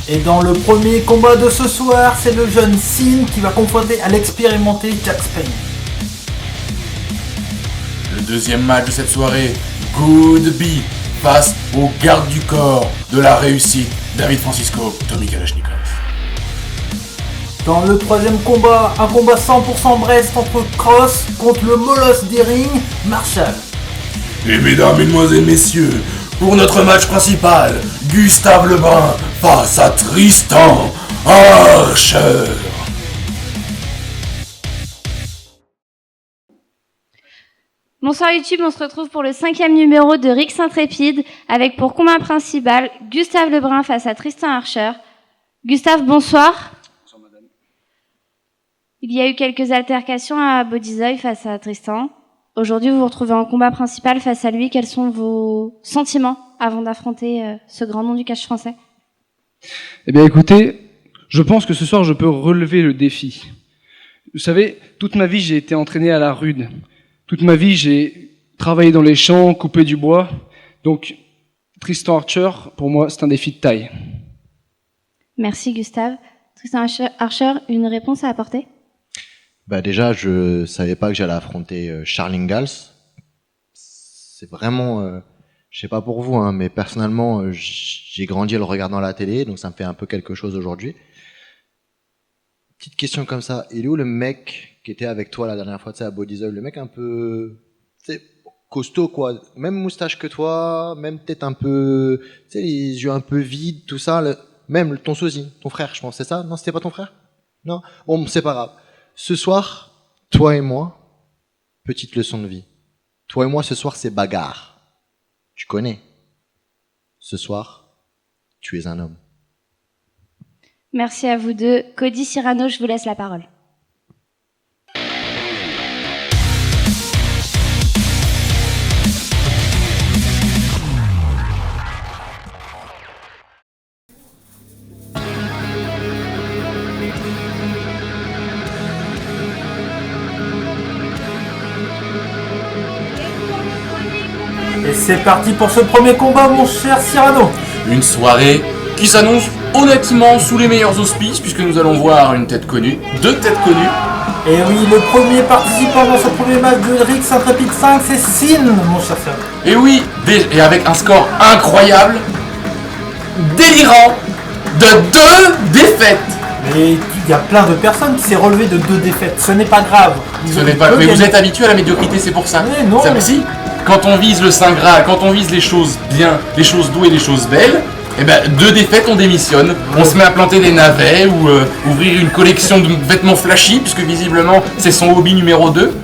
Et dans le premier combat de ce soir, c'est le jeune Sin qui va confronter à l'expérimenté Jack Spain. Le deuxième match de cette soirée, Goodby face au garde du corps de la réussite, David Francisco, Tommy Kalashnikov. Dans le troisième combat, un combat 100% Brest entre Cross contre le molosse des rings, Marshall. Et mesdames, mesdemoiselles, messieurs, pour notre match principal, Gustave Lebrun face à Tristan Archer. Bonsoir YouTube, on se retrouve pour le 5e numéro de Rix Intrépide avec pour combat principal Gustave Lebrun face à Tristan Archer. Gustave, bonsoir. Bonsoir madame. Il y a eu quelques altercations à Bodyzoy face à Tristan. Aujourd'hui, vous vous retrouvez en combat principal face à lui. Quels sont vos sentiments avant d'affronter ce grand nom du catch français ? Eh bien écoutez, je pense que ce soir je peux relever le défi. Vous savez, toute ma vie j'ai été entraîné à la rude. Toute ma vie j'ai travaillé dans les champs, coupé du bois. Donc Tristan Archer, pour moi, c'est un défi de taille. Merci Gustave. Tristan Archer, une réponse à apporter ? Bah déjà, je savais pas que j'allais affronter Charles Ingalls. C'est vraiment, je sais pas pour vous, hein, mais personnellement, j'ai grandi en le regardant à la télé, donc ça me fait un peu quelque chose aujourd'hui. Petite question comme ça, il est où le mec qui était avec toi la dernière fois, tu sais, à Bodyzoy, le mec un peu, tu sais, costaud quoi, même moustache que toi, même peut-être un peu, tu sais, les yeux un peu vides, tout ça, même ton sosie, ton frère, je pense, c'est ça? Non, c'était pas ton frère? Non? Bon, c'est pas grave. Ce soir, toi et moi, petite leçon de vie. Toi et moi, ce soir, c'est bagarre. Tu connais. Ce soir, tu es un homme. Merci à vous deux. Cody Cyrano, je vous laisse la parole. Et c'est parti pour ce premier combat, mon cher Cyrano. Une soirée qui s'annonce honnêtement sous les meilleurs auspices, puisque nous allons voir une tête connue, deux têtes connues. Et oui, le premier participant dans ce premier match de Rix Intrépide 5, c'est Sin, mon cher Cyrano. Et oui, et avec un score incroyable, délirant, de 2 défaites. Mais il y a plein de personnes qui s'est relevé de 2 défaites, ce n'est pas grave. Mais vous êtes habitué à la médiocrité, c'est pour ça. Mais non. Ça, mais si, quand on vise le Saint Graal, quand on vise les choses bien, les choses douées, les choses belles, eh ben 2 défaites, on démissionne. On se met à planter des navets ou ouvrir une collection de vêtements flashy, puisque visiblement c'est son hobby numéro 2.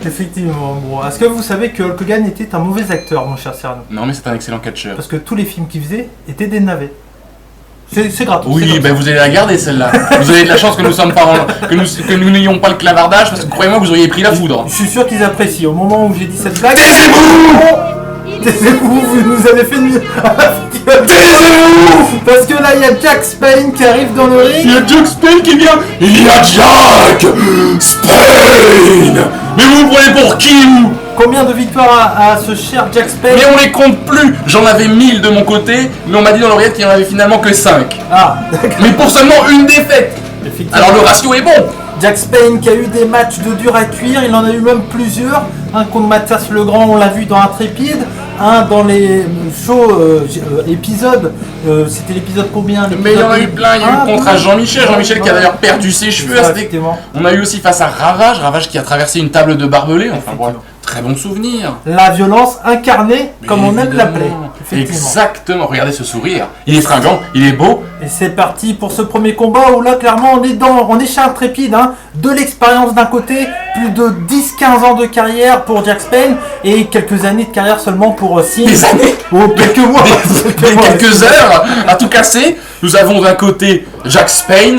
Effectivement, gros. Est-ce que vous savez que Hulk Hogan était un mauvais acteur, mon cher Cyrano? Non, mais c'est un excellent catcheur. Parce que tous les films qu'il faisait étaient des navets. C'est gratuit. Oui, ben vous allez la garder celle-là. Vous avez de la chance que nous sommes pas que nous n'ayons pas le clavardage, parce que croyez-moi que vous auriez pris la foudre. Je suis sûr qu'ils apprécient. Au moment où j'ai dit cette blague... Taisez-vous! Taisez-vous, vous nous avez fait une... Taisez-vous! Parce que là, il y a Jack Spain qui arrive dans le ring. Il y a Jack Spain qui vient. Il y a Jack Spain. Mais vous me prenez pour qui, vous? Combien de victoires a ce cher Jack Spain? Mais on les compte plus. J'en avais 1000 de mon côté, mais on m'a dit dans l'oreillette qu'il n'y en avait finalement que 5. Ah, d'accord. Mais pour seulement une défaite. Effectivement. Alors le ratio est bon. Jack Spain qui a eu des matchs de dur à cuire, il en a eu même plusieurs. Un contre Mathias Legrand, on l'a vu dans Intrépide. Un dans les shows épisodes. C'était l'épisode combien? Mais il y en a eu plein. Il y a eu le contre à Jean-Michel. Jean-Michel qui a d'ailleurs perdu ses cheveux. Effectivement. On a eu aussi face à Ravage qui a traversé une table de barbelés. Enfin bon, très bon souvenir. La violence incarnée, comme Mais on aime évidemment. l'appeler. Effectivement. Exactement, regardez ce sourire. Il est fringant, il est beau. Et c'est parti pour ce premier combat où là clairement on est chez Intrépide, hein. De l'expérience d'un côté, plus de 10-15 ans de carrière pour Jack Spain et quelques années de carrière seulement pour Sin. Des années, quelques mois. quelques heures à tout casser. Nous avons d'un côté Jack Spain,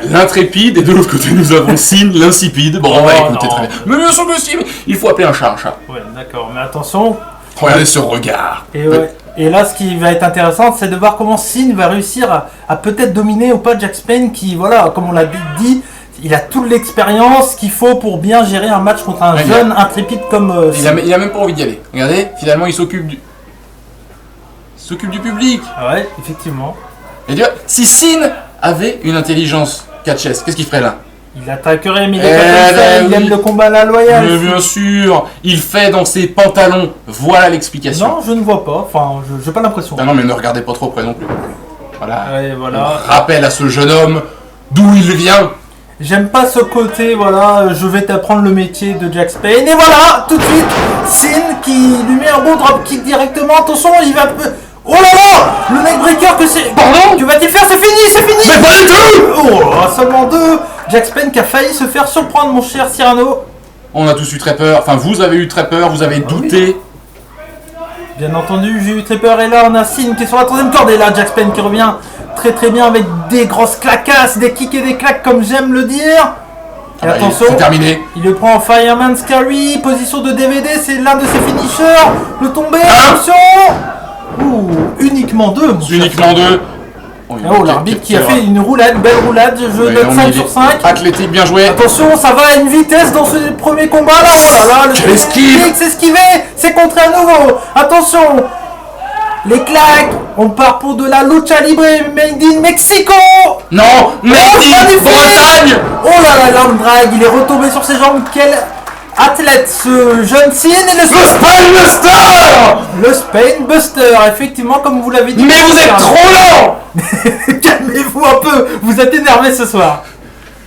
l'intrépide, et de l'autre côté nous avons Sin, l'insipide. Bon, on va écouter très bien. Mais bien sûr que si, mais il faut appeler un chat un chat. Ouais, d'accord, mais attention. Regardez ce regard. Et, ouais. Et là, ce qui va être intéressant, c'est de voir comment Sin va réussir à peut-être dominer ou pas Jack Spain, qui, voilà, comme on l'a dit, il a toute l'expérience qu'il faut pour bien gérer un match contre un jeune intrépide comme il a même pas envie d'y aller. Regardez, finalement il s'occupe du public. Ouais, effectivement. Et tu vois, si Sin avait une intelligence catchesse, qu'est-ce qu'il ferait là? Il attaquerait, mais il est pas comme ça, il aime le combat à la loyale. Mais bien sûr, il fait dans ses pantalons. Voilà l'explication. Non, je ne vois pas, enfin, j'ai pas l'impression. Ah non, mais ne regardez pas trop près non plus. Voilà. Ouais, voilà. Rappel à ce jeune homme d'où il vient. J'aime pas ce côté, voilà, je vais t'apprendre le métier de Jax Payne. Et voilà, tout de suite, Sin qui lui met un bon dropkick directement. Attention, il va... Oh là là, le neckbreaker que c'est... Pardon? Que va-t-il faire? C'est fini, c'est fini. Mais pas du tout! Oh, seulement 2. Jax Payne qui a failli se faire surprendre, mon cher Cyrano. On a tous eu très peur. Enfin, vous avez eu très peur, vous avez douté. Bien entendu, j'ai eu très peur. Et là, on a Sin qui est sur la troisième corde. Et là, Jax Payne qui revient très très bien avec des grosses claquasses, des kicks et des claques, comme j'aime le dire. Et attention, c'est terminé. il le prend en Fireman's Carry, position de DVD, c'est l'un de ses finishers. Le tombé, attention. Ouh, uniquement 2. Uniquement 2. Oh, l'arbitre qui a fait une roulade, belle roulade, je note 5 sur 5. Athlétique, bien joué. Attention, ça va à une vitesse dans ce premier combat là. Oh là là, Quelle esquive. c'est esquivé, c'est contré à nouveau. Attention, les claques, on part pour de la lucha libre made in Mexico. Non, magnifique. Bretagne. Oh là là, l'arm drag, il est retombé sur ses jambes. Quel athlète ce jeune Sin. Et le Spinebuster. Le Spinebuster, effectivement, comme vous l'avez dit. Mais vous êtes trop lent. Calmez-vous un peu, vous êtes énervé ce soir.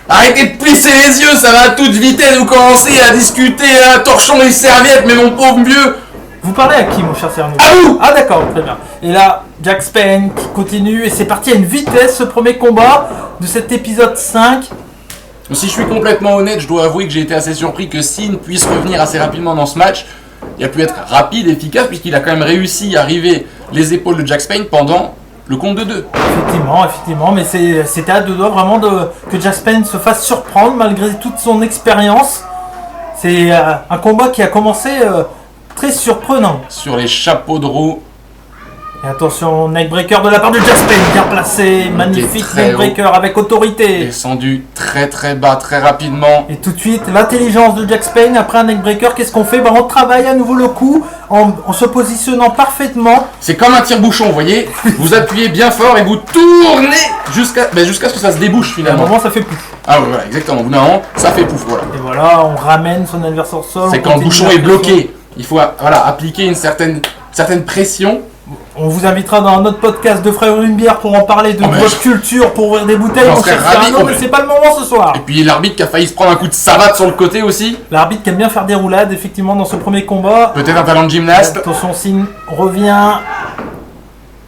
Arrêtez de plisser les yeux, ça va à toute vitesse, vous commencez à discuter à torchon et serviette, mais mon pauvre vieux. Vous parlez à qui, mon cher Cyrano? À vous. Ah d'accord, très bien. Et là, Jax Payne qui continue, et c'est parti à une vitesse, ce premier combat de cet épisode 5. Si je suis complètement honnête, je dois avouer que j'ai été assez surpris que Sin puisse revenir assez rapidement dans ce match. Il a pu être rapide, efficace, puisqu'il a quand même réussi à arriver les épaules de Jax Payne pendant le compte de 2. Effectivement, mais c'était à deux doigts vraiment que Jax Payne se fasse surprendre malgré toute son expérience. C'est un combat qui a commencé très surprenant. Sur les chapeaux de roue. Et attention, neckbreaker de la part de Jax Payne, bien placé, magnifique neckbreaker avec autorité. Descendu très très bas, très rapidement. Et tout de suite, l'intelligence de Jax Payne, après un neckbreaker, qu'est-ce qu'on fait? On travaille à nouveau le coup, en se positionnant parfaitement. C'est comme un tire-bouchon, vous voyez. Vous appuyez bien fort et vous tournez jusqu'à ce que ça se débouche À un finalement. moment, ça fait pouf. Ah ouais, voilà, exactement. Au bout d'un moment, ça fait pouf, voilà. Et voilà, on ramène son adversaire au sol. C'est on quand le continue bouchon la est pression. bloqué. Il faut appliquer une certaine pression. On vous invitera dans un autre podcast de Frères une bière pour en parler de votre culture, pour ouvrir des bouteilles. J'en mon serais cher ravi, Cyrano, mais mais- c'est pas le moment ce soir. Et puis l'arbitre qui a failli se prendre un coup de savate sur le côté aussi. L'arbitre qui aime bien faire des roulades, effectivement, dans ce premier combat. Peut-être un talent de gymnaste. Attention, Sin revient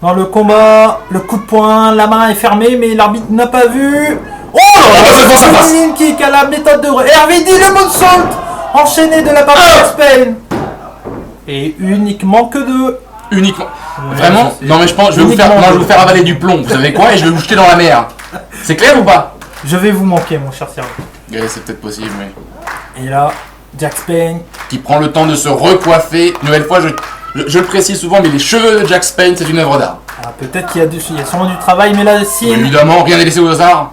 dans le combat. Le coup de poing, la main est fermée, mais l'arbitre n'a pas vu. Oh là là, c'est bon, ça passe. Sin kick à la méthode de RVD, le moonsault enchaîné de la part de Jax Payne. Et uniquement que 2. Uniquement. Ouais, Vraiment? je sais. Non mais je vais vous faire, Uniquement non, je vais deux. vous faire avaler du plomb. Vous savez quoi? Et je vais vous jeter dans la mer. C'est clair ou pas? Je vais vous manquer, mon cher Cyrano. Ouais, c'est peut-être possible, mais. Et là, Jax Payne. Qui prend le temps de se recoiffer. Une nouvelle fois, je le précise souvent, mais les cheveux de Jax Payne, c'est une œuvre d'art. Alors peut-être qu'il y a sûrement du travail, mais là, Sin Évidemment, rien n'est laissé au hasard.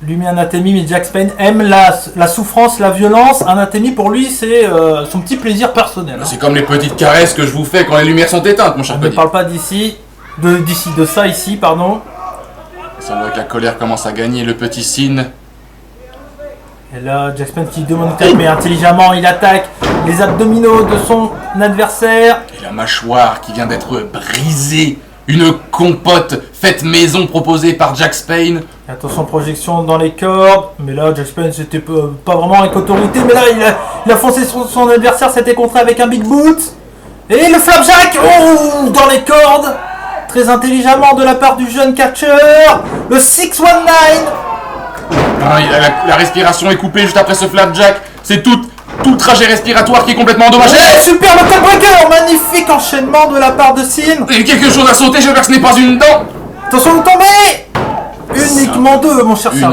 lui met anatomie, mais Jax Payne aime la souffrance, la violence. Anatomie pour lui, c'est son petit plaisir personnel. Hein. C'est comme les petites caresses que je vous fais quand les lumières sont éteintes, mon cher On ne petit. parle pas de ça ici, pardon. Il semblerait que la colère commence à gagner le petit Sin. Et là, Jax Payne qui demande tête, mais intelligemment, il attaque les abdominaux de son adversaire. Et la mâchoire qui vient d'être brisée. Une compote faite maison proposée par Jax Payne. Et attention, projection dans les cordes. Mais là, Jax Payne, c'était pas vraiment avec autorité. Mais là, il a foncé sur son adversaire. C'était contré avec un big boot. Et le flapjack dans les cordes. Très intelligemment de la part du jeune catcheur. Le 619. Ah, la respiration est coupée juste après ce flapjack. C'est tout le trajet respiratoire qui est complètement endommagé. Ouais, super, le tailbreaker. Magnifique enchaînement de la part de Sin. Il y a quelque chose à sauter, j'espère que ce n'est pas une dent. Attention, vous tombez. Uniquement 2, mon cher Sam.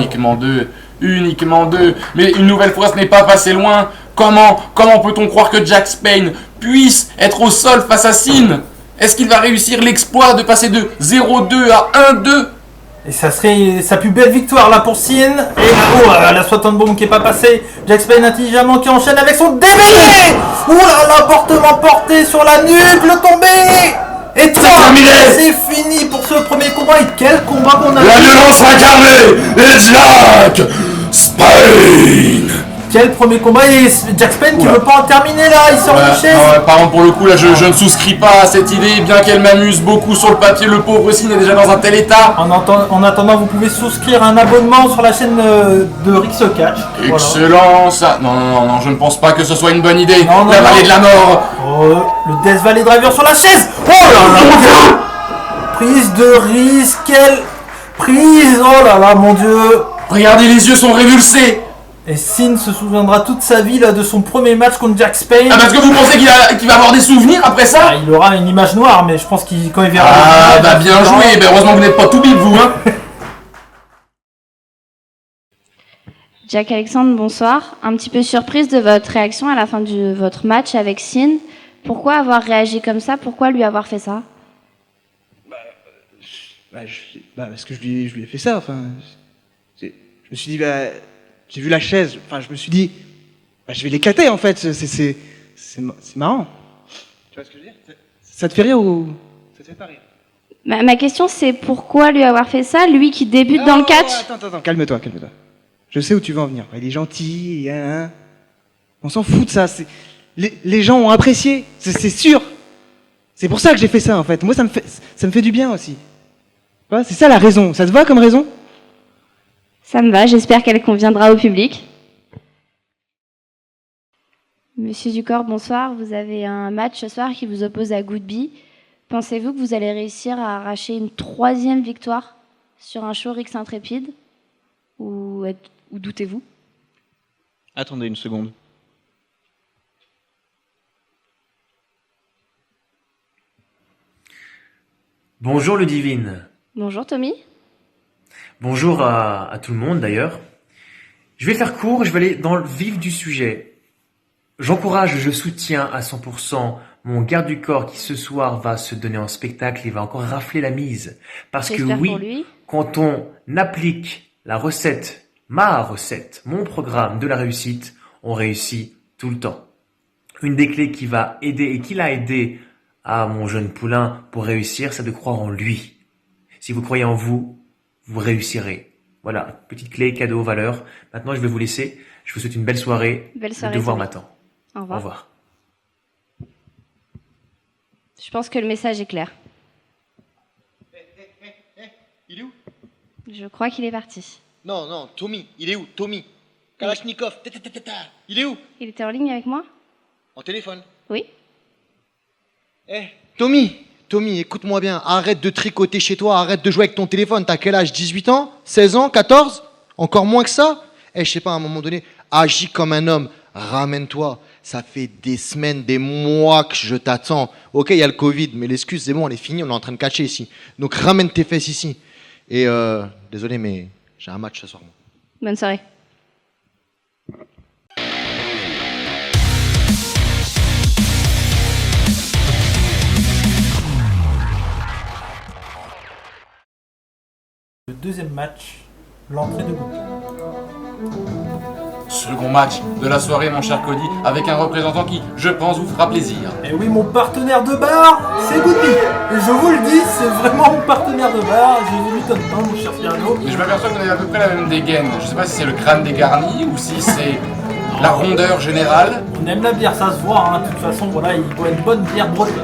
Uniquement deux. Mais une nouvelle fois, ce n'est pas passé loin. Comment peut-on croire que Jax Payne puisse être au sol face à Sin? Est-ce qu'il va réussir l'exploit de passer de 0-2 à 1-2? Et ça serait sa plus belle victoire là pour Sin. Et là, la Swanton Bomb qui est pas passée. Jax Payne intelligemment qui enchaîne avec son DVD. Ouh là là, portement porté sur la nuque, le tombé. Et toi, terminé. c'est fini pour ce premier combat. Et quel combat qu'on a La vu. violence incarnée est Jack Spane. Quel premier combat. Et Jack Spence qui Oula. veut pas en terminer là, il sort une chaise. Par contre, pour le coup, là, je ne souscris pas à cette idée, bien qu'elle m'amuse beaucoup sur le papier. Le pauvre Cine est déjà dans un tel état. En attendant, vous pouvez souscrire un abonnement sur la chaîne de Rix Catch. Voilà. Excellent, ça. Non, je ne pense pas que ce soit une bonne idée. Non, La vallée de la mort. Oh, le Death Valley Driver sur la chaise. Oh là là, quelle prise de risque, quelle prise. Oh là là, mon Dieu. Regardez, les yeux sont révulsés. Et Sin se souviendra toute sa vie là, de son premier match contre Jack Spane. Ah, parce que vous pensez qu'il va avoir des souvenirs après ça? Ah, il aura une image noire, mais je pense qu'il quand il verra. Ah, bah bien joué. Ben, heureusement que vous n'êtes pas tout bip, vous, hein. Jack Alexandre, bonsoir. Un petit peu surprise de votre réaction à la fin de votre match avec Sin. Pourquoi avoir réagi comme ça? Pourquoi lui avoir fait ça? Parce que je lui ai fait ça. Enfin, je me suis dit, j'ai vu la chaise. Enfin, je me suis dit, je vais l'éclater en fait. C'est marrant. Tu vois ce que je veux dire? Ça te fait rire ou ça te fait pas rire? Ma question, c'est pourquoi lui avoir fait ça, lui qui débute dans le catch? Attends, calme-toi. Je sais où tu veux en venir. Il est gentil, hein. On s'en fout de ça. Les gens ont apprécié, c'est sûr. C'est pour ça que j'ai fait ça en fait. Moi, ça me fait du bien aussi. Ouais, c'est ça la raison. Ça te va comme raison? Ça me va, j'espère qu'elle conviendra au public. Monsieur Ducor, bonsoir. Vous avez un match ce soir qui vous oppose à Goodby. Pensez-vous que vous allez réussir à arracher une 3e victoire sur un show Rix Intrépide? Ou doutez-vous? Attendez une seconde. Bonjour Ludivine. Bonjour Tommy. Bonjour à tout le monde d'ailleurs. Je vais faire court, je vais aller dans le vif du sujet. J'encourage, je soutiens à 100% mon garde du corps qui ce soir va se donner en spectacle et va encore rafler la mise. Parce que J'espère oui, pour lui. quand on applique la recette, ma recette, mon programme de la réussite, on réussit tout le temps. Une des clés qui va aider et qui l'a aidé à mon jeune poulain pour réussir, c'est de croire en lui. Si vous croyez en vous, vous réussirez. Voilà, petite clé, cadeau, valeur. Maintenant, je vais vous laisser. Je vous souhaite une belle soirée. Belle soirée, Le devoir Tommy. m'attend. Au Au revoir. revoir. Je pense que le message est clair. Il est où? Je crois qu'il est parti. Non, Tommy, il est où? Tommy Kalachnikov, il est où? Il était en ligne avec moi? En téléphone. Oui. Tommy, écoute-moi bien, arrête de tricoter chez toi, arrête de jouer avec ton téléphone. T'as quel âge? 18 ans? 16 ans? 14? Encore moins que ça? Je sais pas, à un moment donné, agis comme un homme, ramène-toi. Ça fait des semaines, des mois que je t'attends. Ok, il y a le Covid, mais l'excuse, c'est bon, elle est finie, on est en train de catcher ici. Donc ramène tes fesses ici. Et désolé, mais j'ai un match ce soir. Moi. Bonne soirée. Le deuxième match, l'entrée de Goodby. Second match de la soirée, mon cher Cody, avec un représentant qui, je pense, vous fera plaisir. Et oui, mon partenaire de bar, c'est Goodby. Et je vous le dis, c'est vraiment mon partenaire de bar. J'ai voulu t'en prendre, mon cher Cyrano. Mais je m'aperçois que vous avez à peu près la même dégaine. Je sais pas si c'est le crâne dégarni ou si c'est la rondeur générale. On aime la bière, ça se voit. Hein. De toute façon, voilà, il boit une bonne bière bretonne.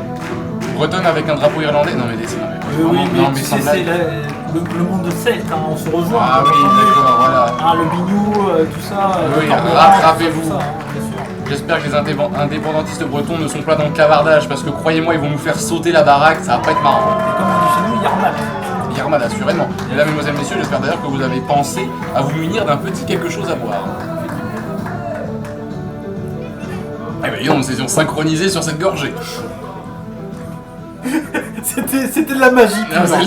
Bretonne avec un drapeau irlandais. Non mais laissez-moi. Oui, mais non, tu sans sais, blague. c'est le monde de Celte, hein. On se rejoint. Ah on oui, peut changer. d'accord, voilà. Ah, le bignou, tout ça. Oui, le corbeau, rattrapez-vous. tout ça, hein, bien sûr. J'espère que les indépendantistes bretons ne sont pas dans le clavardage parce que croyez-moi, ils vont nous faire sauter la baraque, ça va pas être marrant. Et comme on dit chez nous, Yarmak. Yarmad, assurément. Et là, mesdemoiselles, messieurs, j'espère d'ailleurs que vous avez pensé à vous munir d'un petit quelque chose à boire. Eh ben, nous étions synchronisés sur cette gorgée. C'était de la magie. Non, tout ça.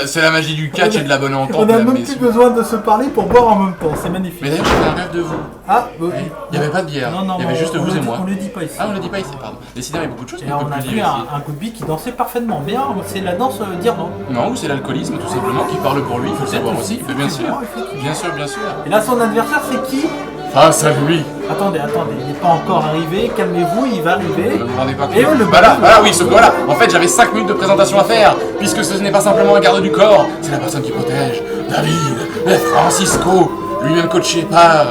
c'est la magie du catch et de la bonne entente, On a mesdames, même plus messieurs. besoin de se parler pour boire en même temps. C'est magnifique. Mais d'ailleurs, j'avais un rêve de vous. Ah, Il n'y avait pas de bière. Non, Il y avait juste vous et moi. On le dit pas ici. Ah, on le dit pas ici, pardon. Décidément, il y a beaucoup de choses Et qu'on peut on a plus vu dire ici. un Goodby qui dansait parfaitement bien. C'est la danse d'Irlande. Non, ou c'est l'alcoolisme, tout simplement, qui parle pour lui, il faut le savoir aussi. Mais bien sûr. Bien sûr, bien sûr. Et là, son adversaire, c'est qui? face à lui. Attendez, il n'est pas encore arrivé, calmez-vous, il va arriver. Ne me rendez pas compte. Et le Voilà, oui, sauf que voilà. En fait, j'avais 5 minutes de présentation à faire, puisque ce n'est pas simplement un garde du corps, c'est la personne qui protège David Francisco, lui-même coaché par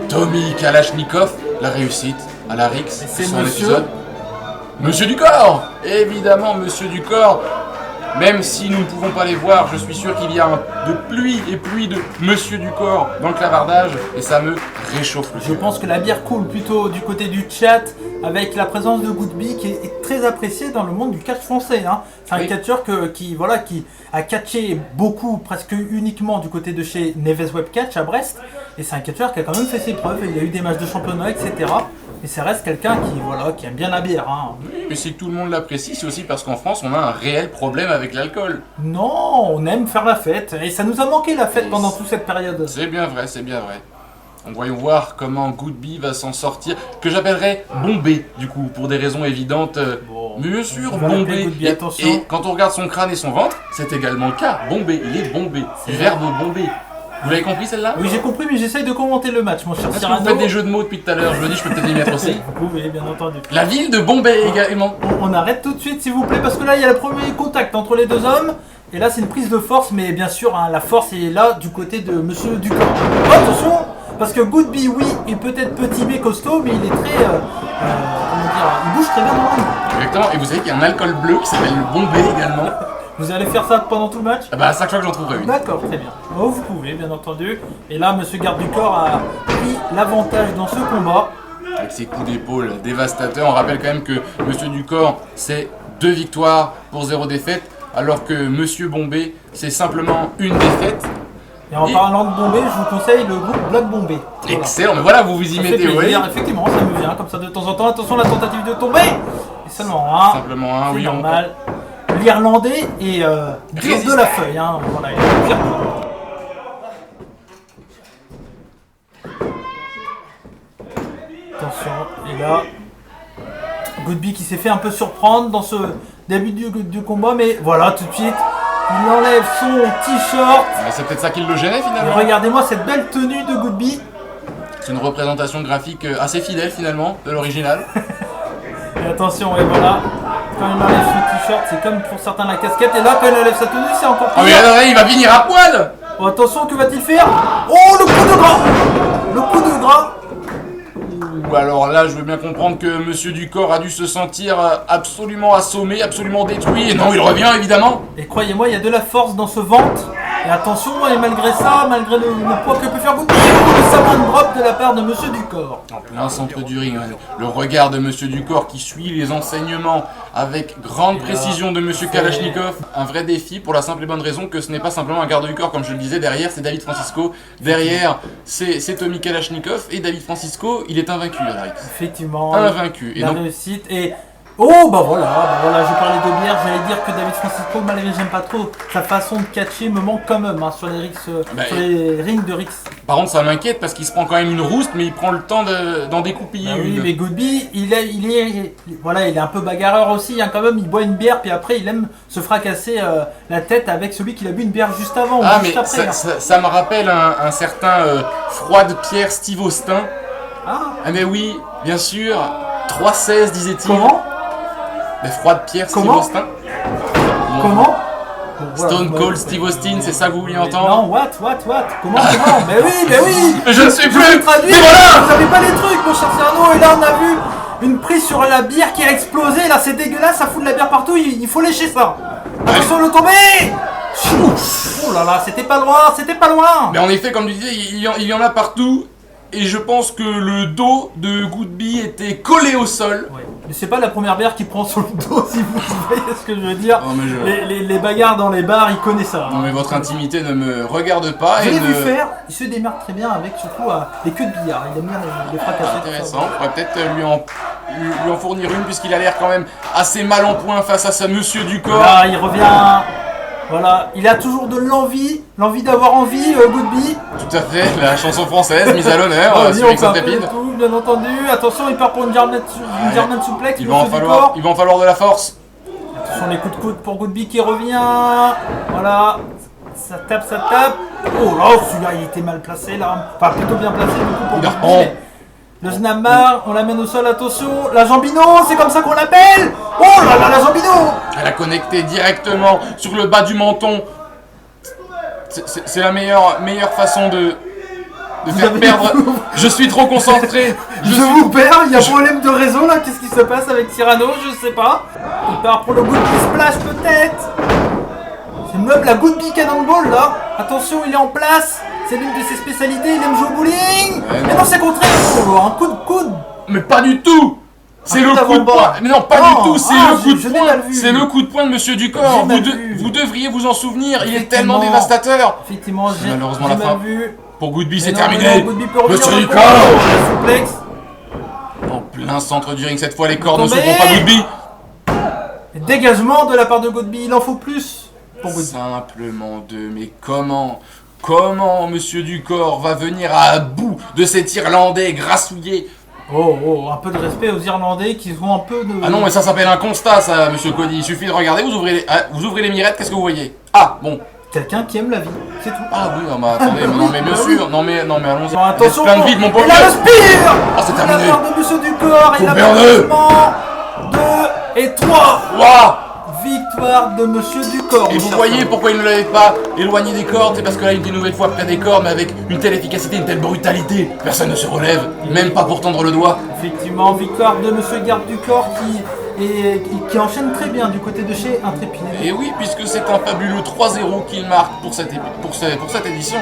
Tommy Kalachnikov, la réussite à la Rix, c'est son monsieur épisode. Monsieur du corps, évidemment, monsieur du corps. Même si nous ne pouvons pas les voir, je suis sûr qu'il y a de pluie et pluie de Monsieur du corps dans le clavardage et ça me réchauffe le Je cœur. pense que la bière coule plutôt du côté du chat avec la présence de Goodby qui est très apprécié dans le monde du catch français. Hein. C'est un Oui. catcheur qui a catché beaucoup, presque uniquement du côté de chez Neves Web Catch à Brest. Et c'est un catcheur qui a quand même fait ses preuves. Il a eu des matchs de championnat, etc. Et ça reste quelqu'un qui aime bien la bière. Hein. Mais si tout le monde l'apprécie, c'est aussi parce qu'en France, on a un réel problème avec l'alcool. Non, on aime faire la fête. Et ça nous a manqué la fête pendant toute cette période. C'est bien vrai, c'est bien vrai. Donc voyons voir comment Goodby va s'en sortir, que j'appellerais Bombé, du coup, pour des raisons évidentes. Bon, Bien sûr, on va l'appeler Bombé. Goodby, attention. Et quand on regarde son crâne et son ventre, c'est également le cas. Bombé, il est bombé. C'est Du vrai. verbe bomber. Vous l'avez compris celle-là? Oui, j'ai compris, mais j'essaye de commenter le match, mon cher Est-ce que Cyrano. vous faites des jeux de mots depuis tout à l'heure? Je me dis, je peux peut-être y mettre aussi. Vous pouvez, bien entendu. La ville de Bombay également. On arrête tout de suite s'il vous plaît parce que là il y a le premier contact entre les deux hommes et là c'est une prise de force mais bien sûr hein, la force est là du côté de Monsieur Ducamp. Oh, attention parce que Goodby oui est peut-être petit mais costaud mais il est très comment dire, il bouge très bien dans le ring. Exactement. Et vous savez qu'il y a un alcool bleu qui s'appelle le Bombay également. Vous allez faire ça pendant tout le match? Ah bah à chaque fois que j'en trouverai une. D'accord, très bien. Oh, vous pouvez bien entendu. Et là Monsieur Garde du Corps a pris l'avantage dans ce combat. Avec ses coups d'épaule dévastateurs. On rappelle quand même que Monsieur Ducor, c'est 2 victoires pour 0 défaite, alors que Monsieur Bombay, c'est simplement une défaite. Et en parlant de Bombay, je vous conseille le groupe Blood Bombay. Voilà. Excellent, mais voilà, vous vous y Ça fait mettez, oui. plaisir, effectivement, ça me vient comme ça de temps en temps. Attention, la tentative de tomber. Et seulement un. Simplement un, C'est oui. normal. L'Irlandais est dur de la feuille. Hein. Voilà, il est dur. Attention, et là, Goodby qui s'est fait un peu surprendre dans ce début du combat, mais voilà, tout de suite, il enlève son t-shirt. C'est peut-être ça qui le gênait Et finalement. regardez-moi cette belle tenue de Goodby. C'est une représentation graphique assez fidèle finalement de l'original. Et attention, et voilà, quand il enlève son t-shirt, c'est comme pour certains la casquette, et là, quand il enlève sa tenue, c'est encore Ah pire. mais attendez, il va finir à poil. Bon, attention, que va-t-il faire? Oh, le coup de gras! Le coup de gras! Ou alors là, je veux bien comprendre que Monsieur Ducor a dû se sentir absolument assommé, absolument détruit. Et non, il revient évidemment. Et croyez-moi, il y a de la force dans ce ventre. Et attention, et malgré ça, malgré le poids que peut faire Goodby, le savant drop de la part de Monsieur Ducor. En plein centre du ring, le regard de Monsieur Ducor qui suit les enseignements avec grande précision de Monsieur Kalachnikov. Un vrai défi pour la simple et bonne raison que ce n'est pas simplement un garde du corps, comme je le disais, derrière c'est David Francisco, derrière c'est Tommy Kalachnikov, et David Francisco, il est invaincu, Alex. Effectivement. Invaincu. Et La donc, réussite. Et. Oh, bah voilà, je parlais de bière, j'allais dire que David Francisco, malgré j'aime pas trop, sa façon de catcher me manque quand même hein, sur les rings de Rix. par contre, ça m'inquiète parce qu'il se prend quand même une rouste, mais il prend le temps d'en découpiller Bah oui, une. mais Goodby, il est un peu bagarreur aussi, hein, quand même, il boit une bière, puis après il aime se fracasser la tête avec celui qui a bu une bière juste avant Ah, ou mais juste après. ça me rappelle un certain Froide Pierre Steve Austin. Ah, mais oui, bien sûr, 3-16 disait-il. comment? Mais Froide Pierre Steve Comment Austin. Comment? Bon, voilà, Stone bah, Cold Steve Austin, c'est ça que vous vouliez mais entendre? Non, what? Comment? Mais oui! Je ne sais plus. Je vous traduis, Mais voilà. vous savez pas les trucs, mon cher Cyrano, et là on a vu une prise sur la bière qui a explosé, là c'est dégueulasse, ça fout de la bière partout, il faut lécher ça. Attention le tomber. Oh là là, c'était pas loin. Mais en effet, comme tu disais, il y en a partout. Et je pense que le dos de Goodby était collé au sol. Ouais. Mais c'est pas la première bière qui prend sur le dos, si vous voyez ce que je veux dire. Oh, mais Les bagarres dans les bars, ils connaissent ça. Non mais votre intimité ne me regarde pas. Je et l'ai ne... vu faire, il se démarque très bien avec surtout les queues de billard, il aime bien les fracasser. tout ça. Intéressant, on pourrait peut-être lui en fournir une puisqu'il a l'air quand même assez mal en point face à sa Monsieur Ducor. Là, il revient. Voilà, il a toujours de l'envie d'avoir envie, Goodby. Tout à fait, la chanson française mise à l'honneur Oh, sur on X peut appeler Intrépide. tout, bien entendu. Attention, il part pour une German suplex. Il va en falloir de la force. Attention, les coups de coude pour Goodby qui revient. Voilà. Ça tape. Oh là, celui-là, il était mal placé là. Enfin, plutôt bien placé du coup pour Goodby, Oh. mais le Snapmare, on l'amène au sol, attention. La Jambino, c'est comme ça qu'on l'appelle. Oh là là, la Jambino. Elle a connecté directement sur le bas du menton. C'est la meilleure façon de faire avez perdre. Je suis trop concentré. Je vous perds, il y a problème de réseau là, qu'est-ce qui se passe avec Cyrano, je sais pas. Il part pour le Goodby Splash peut-être. C'est meuble la Goodby Cannonball là. Attention, il est en place. C'est l'une de ses spécialités, il aime jouer au bowling. Mais non, c'est contraire. Oh, un coup de coude. Mais pas du tout. C'est le coup de poing. Mais non, pas du tout. C'est le coup de poing. C'est le coup de poing de Monsieur Ducor. Vous devriez vous en souvenir. Il est tellement dévastateur. Effectivement, j'ai malheureusement la fin. vu. Pour Goodby, c'est Non, terminé. Goodby peut revenir Monsieur dans le Ducor. la suplex. En plein centre du ring, cette fois les cordes ne Tombé. sauveront pas Goodby. Et dégagement de la part de Goodby, il en faut plus pour Goodby. Simplement deux, mais comment Monsieur Ducor va venir à bout de cet Irlandais grassouillé? Oh, un peu de respect aux Irlandais qui ont un peu de... Ah non, mais ça s'appelle un constat, ça, Monsieur Cody. Il suffit de regarder, vous ouvrez les mirettes, qu'est-ce que vous voyez? Ah, bon. Quelqu'un qui aime la vie, c'est tout. Ah oui, non, mais attendez, non mais bien sûr, non mais allons-y. Bon, attention, plein de vide, mon pauvre. il a le spire. Ah, c'est terminé. La part de Monsieur Ducor, il a Gouverneur. 2 et 3. Waouh. Victoire de Monsieur Ducor. Et vous voyez pourquoi il ne l'avait pas éloigné des cordes? C'est parce que là, il est une nouvelle fois près des cordes, mais avec une telle efficacité, une telle brutalité. Personne ne se relève, même pas pour tendre le doigt. Effectivement, victoire de Monsieur Garde du Corps qui enchaîne très bien du côté de chez Intrépide. Et oui, puisque c'est un fabuleux 3-0 qu'il marque pour cette édition.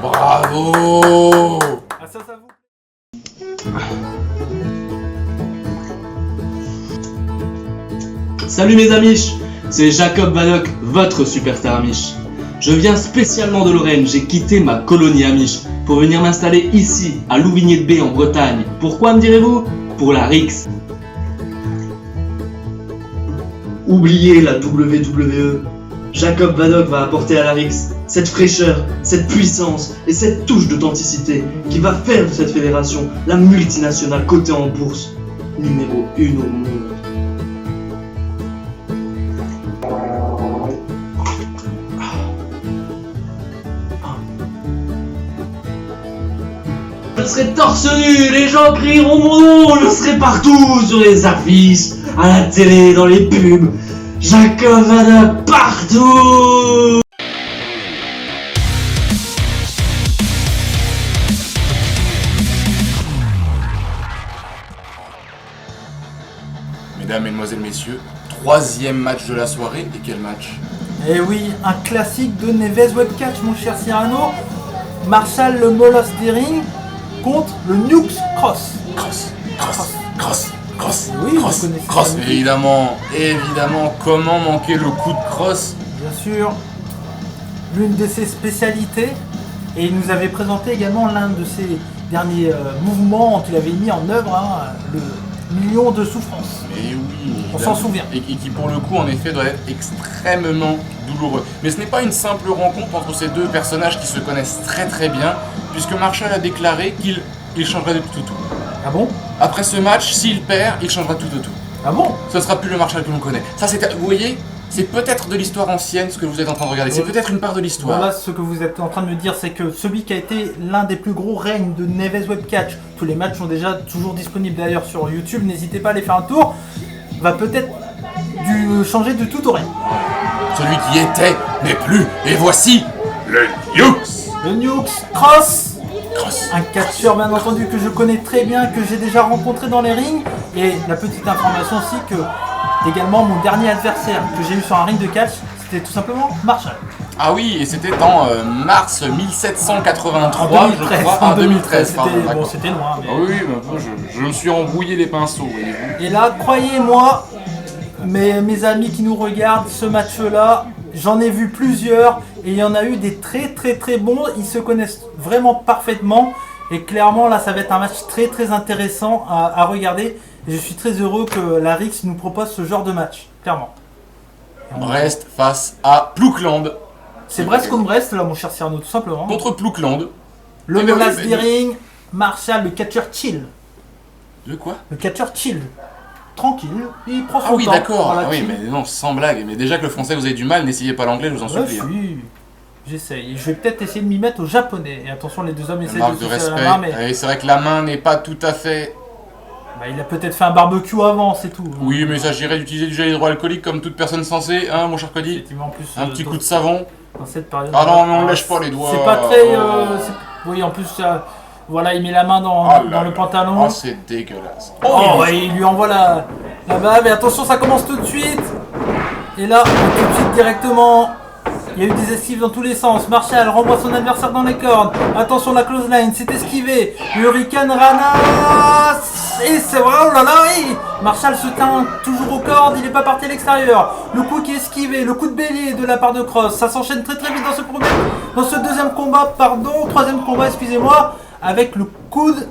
Bravo. Ah, ça vous... Salut mes Amish, c'est Jacob Vadok, votre superstar Amish. Je viens spécialement de Lorraine, j'ai quitté ma colonie Amish pour venir m'installer ici, à Louvigné-de-Baie en Bretagne. Pourquoi me direz-vous? Pour la Rix. Oubliez la WWE. Jacob Vadok va apporter à la Rix cette fraîcheur, cette puissance et cette touche d'authenticité qui va faire de cette fédération la multinationale cotée en bourse, numéro 1 au monde. Je serai torse nu, les gens crieront mon nom, je serai partout, sur les affiches, à la télé, dans les pubs. Jacob Vadok partout. Mesdames, Mesdemoiselles, Messieurs, troisième match de la soirée, et quel match? Eh oui, un classique de Neves Webcatch, mon cher Cyrano. Marshall le Molosse des rings contre le Nukes Cross. Cross. Oui, vous connaissez Cross, ça. évidemment, comment manquer le coup de cross? Bien sûr, l'une de ses spécialités. Et il nous avait présenté également l'un de ses derniers mouvements qu'il avait mis en œuvre, hein, le million de souffrances. Et oui, on s'en souvient. Et qui pour le coup en effet doit être extrêmement douloureux. Mais ce n'est pas une simple rencontre entre ces deux personnages qui se connaissent très très bien, puisque Marshall a déclaré qu'il changerait de tout au tout. Ah bon? Après ce match, s'il perd, il changera tout au tout. Ah bon? Ce sera plus le Marshall que l'on connaît. Ça c'est, vous voyez, c'est peut-être de l'histoire ancienne ce que vous êtes en train de regarder. C'est peut-être une part de l'histoire. Voilà, ce que vous êtes en train de me dire, c'est que celui qui a été l'un des plus gros règnes de Neves Webcatch, tous les matchs sont déjà toujours disponibles d'ailleurs sur YouTube, n'hésitez pas à aller faire un tour, va peut-être changer de tout au règne. Celui qui était n'est plus, et voici le Nukes. Le Nukes Cross. Un catcheur bien entendu que je connais très bien, que j'ai déjà rencontré dans les rings. Et la petite information aussi que également mon dernier adversaire que j'ai eu sur un ring de catch, c'était tout simplement Marshall. Ah oui, et c'était en mars 1783, En 2013, je crois. en En 2013, pardon. bon, c'était loin. Mais... Ah oui, mais je me suis embrouillé les pinceaux, voyez-vous. Et là, croyez-moi, mes amis qui nous regardent, ce match-là, j'en ai vu plusieurs et il y en a eu des très très très bons. Ils se connaissent vraiment parfaitement et clairement là, ça va être un match très très intéressant à regarder. Et je suis très heureux que la Rix nous propose ce genre de match, clairement. Brest face à Ploukland. C'est Brest contre Brest là, mon cher Cyrano, tout simplement. Contre Ploukland. Le Eh ben Molosse oui, des rings, Marshall, le catcheur chill. De quoi? Le catcheur chill. tranquille, il prend son Ah oui, temps. d'accord. Voilà, Ah oui, chill. mais non, sans blague. Mais déjà que le français vous avez du mal, n'essayez pas l'anglais, je vous en Ouais, supplie. si. J'essaye. Je vais peut-être essayer de m'y mettre au japonais. Et attention, les deux hommes essaient Marque de de se serrer respect. la main, mais Oui, c'est vrai que la main n'est pas tout à fait. bah, il a peut-être fait un barbecue avant, c'est tout. Oui, mais il s'agirait d'utiliser du gel hydroalcoolique comme toute personne censée, hein, mon cher Cody. Effectivement, en plus, Un petit dans- coup de savon. dans cette période. Ah non, mais on ne lèche pas les doigts. C'est pas très. Oh. Oui, en plus, voilà, il met la main dans, Ah là dans le là. pantalon. Oh, c'est dégueulasse. Oh, ouais, il lui envoie la bave. Mais attention, ça commence tout de suite. Et là, tout de suite directement. Il y a eu des esquives dans tous les sens. Marshall renvoie son adversaire dans les cordes. Attention, la close line, c'est esquivé. Hurricane Rana. Et c'est vrai, oh là là, oui. Marshall se tient toujours aux cordes. Il n'est pas parti à l'extérieur. Le coup qui est esquivé, le coup de bélier de la part de Cross. Ça s'enchaîne très très vite dans ce troisième combat, excusez-moi. Avec le coude.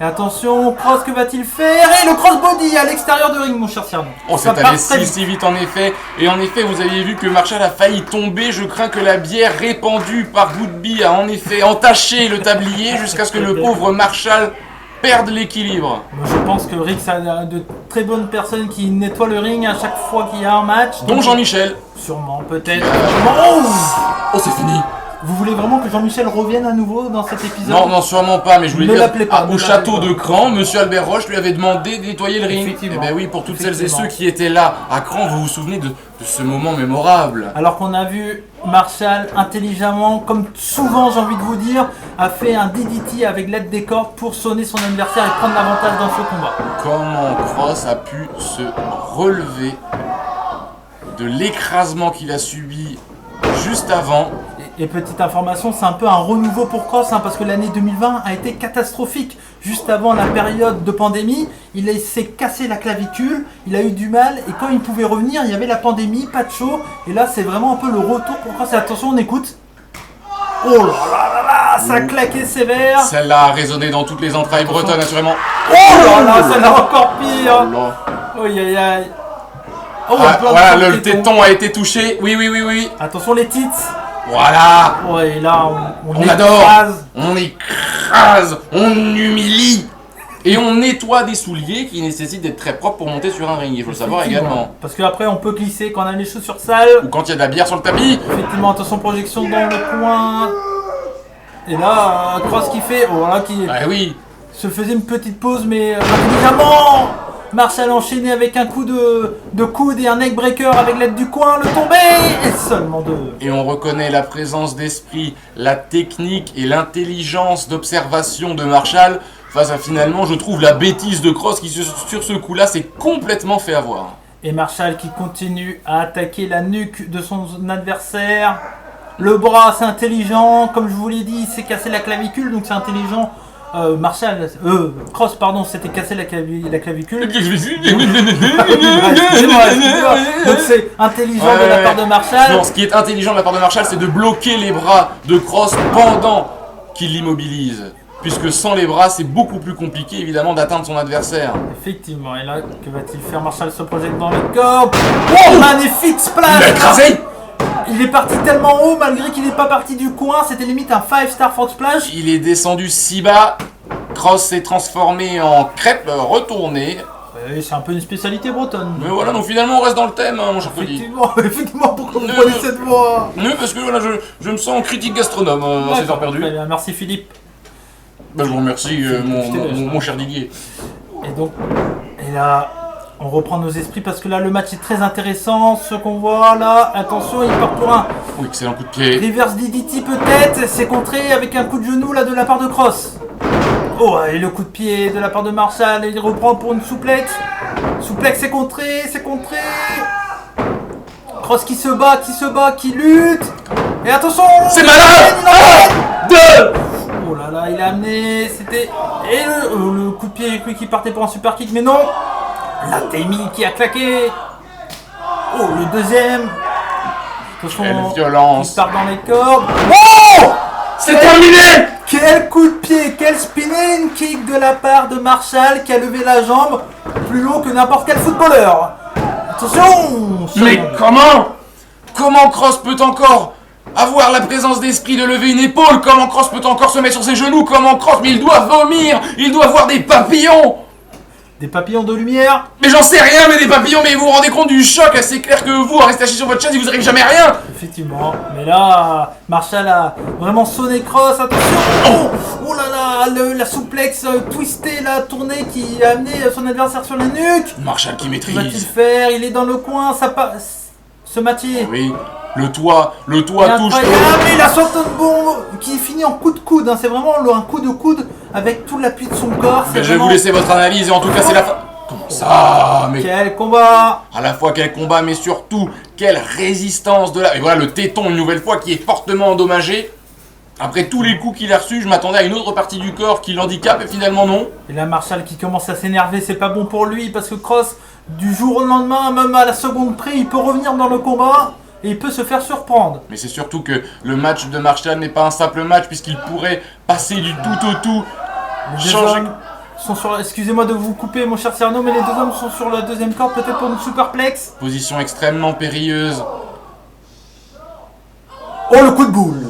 Et attention, Cross, que va-t-il faire? Et le crossbody à l'extérieur de ring, mon cher Cyrano. Oh, Ça c'est part allé très vite. si vite en effet. Et en effet, vous aviez vu que Marshall a failli tomber. Je crains que la bière répandue par Woodby a en effet entaché le tablier jusqu'à ce que le pauvre Marshall perde l'équilibre. Moi, je pense que Rick, ça a de très bonnes personnes qui nettoient le ring à chaque fois qu'il y a un match. Dont Jean-Michel. Sûrement, peut-être. Oh, Oh, c'est fini. vous voulez vraiment que Jean-Michel revienne à nouveau dans cet épisode? Non, non, sûrement pas, mais je voulais Ne dire, l'appelez pas, ne au l'appelez château pas. de Cran, monsieur Albert Roche lui avait demandé de nettoyer le ring. Effectivement. Eh ben oui, pour toutes celles et Effectivement. ceux qui étaient là à Cran, vous vous souvenez de ce moment mémorable. Alors qu'on a vu Marshall intelligemment, comme souvent j'ai envie de vous dire, a fait un DDT avec l'aide des cordes pour sonner son adversaire et prendre l'avantage dans ce combat. Comment Cross a pu se relever de l'écrasement qu'il a subi juste avant. Et petite information, c'est un peu un renouveau pour Cross, parce que l'année 2020 a été catastrophique. Juste avant la période de pandémie, s'est cassé la clavicule, il a eu du mal, et quand il pouvait revenir, il y avait la pandémie, pas de show, et là c'est vraiment un peu le retour pour Cross. Et attention, on écoute. Oh là là là là, ça a claqué sévère. Celle-là a résonné dans toutes les entrailles bretonnes, assurément. Oh là là, ça l'a encore pire. Oh là. Aïe aïe aïe. Oh, Ah, plein de voilà, coups de le téton a été touché. Oui, oui, oui, oui. Attention les tits. Voilà. Ouais, et là On adore. On écrase, on humilie. Et on nettoie des souliers qui nécessitent d'être très propres pour monter sur un ring, il faut le savoir également. Parce qu'après on peut glisser quand on a les chaussures sales. Ou quand il y a de la bière sur le tapis. Effectivement, attention, projection dans le coin. Et là, Cross qui fait, oh là, qui Ah oui. se faisait une petite pause, mais intelligemment, Marshall enchaîné avec un coup de coude et un neckbreaker avec l'aide du coin, le tombé, et seulement deux. Et on reconnaît la présence d'esprit, la technique et l'intelligence d'observation de Marshall face à finalement, je trouve, la bêtise de Cross qui sur ce coup-là s'est complètement fait avoir. Et Marshall qui continue à attaquer la nuque de son adversaire. Le bras, c'est intelligent, comme je vous l'ai dit, il s'est cassé la clavicule, donc c'est intelligent. Cross, pardon, s'était cassé la clavicule. Excusez-moi. Donc c'est intelligent de la part de Marshall. Non, ce qui est intelligent de la part de Marshall, c'est de bloquer les bras de Cross pendant qu'il l'immobilise. Puisque sans les bras, c'est beaucoup plus compliqué évidemment d'atteindre son adversaire. Effectivement, et là, que va-t-il faire? Marshall se projette dans les cordes. Oh, magnifique splash! Il a écrasé! Il est parti tellement haut, malgré qu'il n'est pas parti du coin, c'était limite un 5-star frog splash. Il est descendu si bas, Cross s'est transformé en crêpe retournée. Oui, c'est un peu une spécialité bretonne. Mais voilà, donc finalement on reste dans le thème, hein, mon cher Cody. Effectivement, pourquoi vous prenez cette voix? Non, parce que voilà, je me sens critique gastronome à ces heures perdues. Très bien, merci Philippe. Ben, je vous remercie, mon cher Didier. Et donc, et là, on reprend nos esprits parce que là, le match est très intéressant. Ce qu'on voit là, attention, il part pour un Oh, excellent coup de pied. reverse DDT peut-être. C'est contré avec un coup de genou là de la part de Cross. Oh, et le coup de pied de la part de Marshall. Et il reprend pour une souplex. Souplex, c'est contré, c'est contré. Cross qui se bat, qui lutte. Et attention, C'est malade! 1, 2! Oh là là, il a amené, c'était... Et le coup de pied qui partait pour un super kick, mais non. La Temi qui a claqué. Oh, le deuxième. Attention, Quelle violence. il part dans les cordes. Oh! C'est terminé! Quel coup de pied, quel spinning kick de la part de Marshall qui a levé la jambe plus haut que n'importe quel footballeur. Attention! Mais comment Cross peut encore avoir la présence d'esprit de lever une épaule? Comment Cross peut encore se mettre sur ses genoux? Comment Cross? Mais il doit vomir! Il doit avoir des papillons! Des papillons de lumière. Mais j'en sais rien, mais des papillons, mais vous vous rendez compte du choc? C'est clair que vous, à rester assis sur votre chaise, il vous arrive jamais rien. Effectivement. Mais là, Marshall a vraiment sonné Cross. Attention. Oh là là, la souplex twistée, la tournée qui a amené son adversaire sur la nuque. Marshall qui Que va-t-il maîtrise. faire? Il est dans le coin, ça passe. Ce Mathieu. Oui, le toit touche. Mais la Swanton Bomb qui finit en coup de coude, hein. C'est vraiment un coup de coude avec tout l'appui de son corps. Mais je vais vraiment... vous laisser votre analyse et en tout cas c'est la fin. Comment ça? Mais Quel combat! à la fois quel combat, mais surtout quelle résistance de la... Et voilà le téton une nouvelle fois qui est fortement endommagé. Après tous les coups qu'il a reçus, je m'attendais à une autre partie du corps qui l'handicape et finalement non. Et là Marshall qui commence à s'énerver, c'est pas bon pour lui parce que Cross, du jour au lendemain, même à la seconde près, il peut revenir dans le combat et il peut se faire surprendre. Mais c'est surtout que le match de Marshall n'est pas un simple match puisqu'il pourrait passer du tout au tout. Les deux Changer... hommes sont sur... Excusez-moi de vous couper mon cher Cyrano, mais les deux hommes sont sur le deuxième corps, peut-être pour une superplex. Position extrêmement périlleuse. Oh le coup de boule!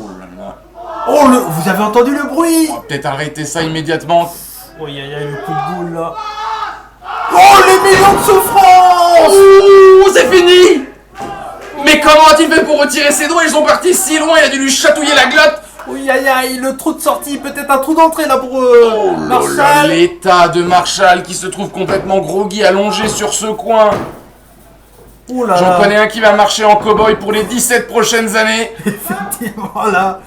Oh le... Vous avez entendu le bruit? On va peut-être arrêter ça immédiatement. Oh aïe aïe le coup de boule là. Oh les millions de souffrances! Ouh, c'est fini! Mais comment a-t-il fait pour retirer ses doigts? Ils sont partis si loin, il a dû lui chatouiller la glotte. Oui aïe aïe, le trou de sortie, peut-être un trou d'entrée là pour Oh là là, Marshall. l'état de Marshall qui se trouve complètement groggy allongé sur ce coin. Oh là J'en là. connais un qui va marcher en cow-boy pour les 17 prochaines années. Effectivement là,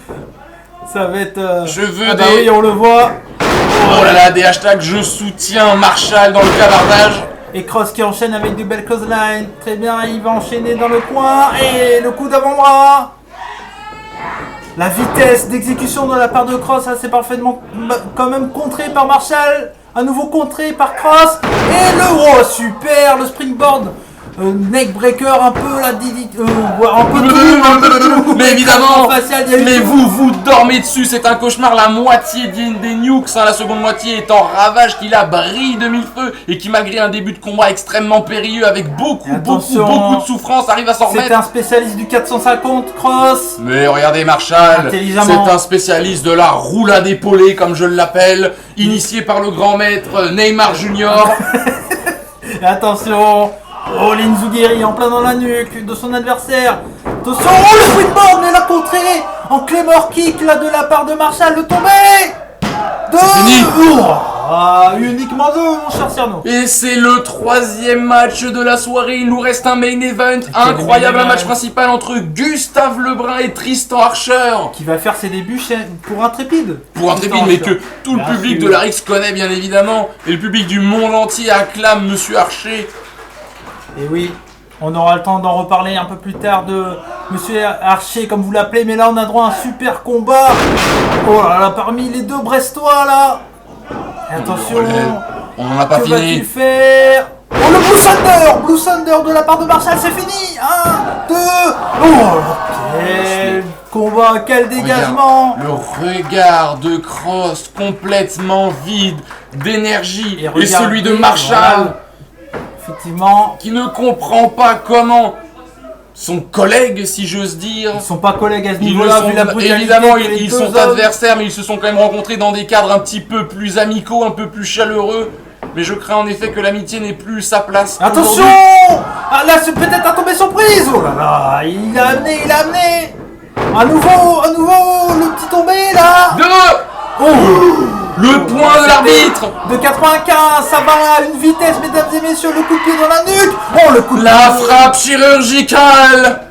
ça va être... Je veux ah des... bah oui, on le voit. Oh là là, des hashtags je soutiens Marshall dans le cavardage. Et Cross qui enchaîne avec du bel clothesline. Très bien, il va enchaîner dans le coin. Et le coup d'avant-bras. La vitesse d'exécution de la part de Cross, c'est parfaitement quand même contré par Marshall. À nouveau contré par Cross. Et le... Oh super, le springboard. Neckbreaker, un peu la Didi... un peu tout. Mais évidemment, Facial, il y a eu mais tout. vous dormez dessus, c'est un cauchemar. La moitié des nukes, hein, la seconde moitié est en ravage, qui la brille de mille feux et qui malgré un début de combat extrêmement périlleux avec beaucoup de souffrance arrive à s'en C'est remettre. un spécialiste du 450 Cross. Mais regardez Marshall, Intelligemment. c'est un spécialiste de la roulade épaulée comme je l'appelle, initié par le grand maître Neymar Junior. Et attention. Oh, l'Inzugiri en plein dans la nuque de son adversaire. Attention, oh, le springboard, mais la contrée en Claymore kick là de la part de Marshall, le tombé. fini. Uniquement deux, mon cher Cyrano. Et c'est le troisième match de la soirée, il nous reste un main event incroyable, un match principal entre Gustave Lebrun et Tristan Archer. Qui va faire ses débuts pour Intrépide. Pour Intrépide, mais que tout le public de la Rix connaît bien évidemment. Et le public du monde entier acclame Monsieur Archer. Et oui, on aura le temps d'en reparler un peu plus tard de Monsieur Archer, comme vous l'appelez, mais là on a droit à un super combat. Oh là là, parmi les deux Brestois là. Et attention, on n'en a pas que fini. va-t-il faire? Oh le Blue Thunder de la part de Marshall, c'est fini. 1, 2, oh quel combat, quel dégagement. Le regard de Cross complètement vide d'énergie et celui de Marshall. Voilà. Effectivement. Qui ne comprend pas comment son collègue, si j'ose dire. Ils sont pas collègues à ce Ils niveau-là, ne vu la sont, brutalité évidemment, que les ils deux sont hommes- adversaires, mais ils se sont quand même rencontrés dans des cadres un petit peu plus amicaux, un peu plus chaleureux. Mais je crains en effet que l'amitié n'ait plus sa place. Attention. Ah là, c'est peut-être un tombé surprise. Oh là là, il a amené. À nouveau, le petit tombé là. Oh, le point de l'arbitre. De 95, ça va à une vitesse, mesdames et messieurs, le coup de pied dans la nuque. Oh, le coup de La pied. frappe chirurgicale.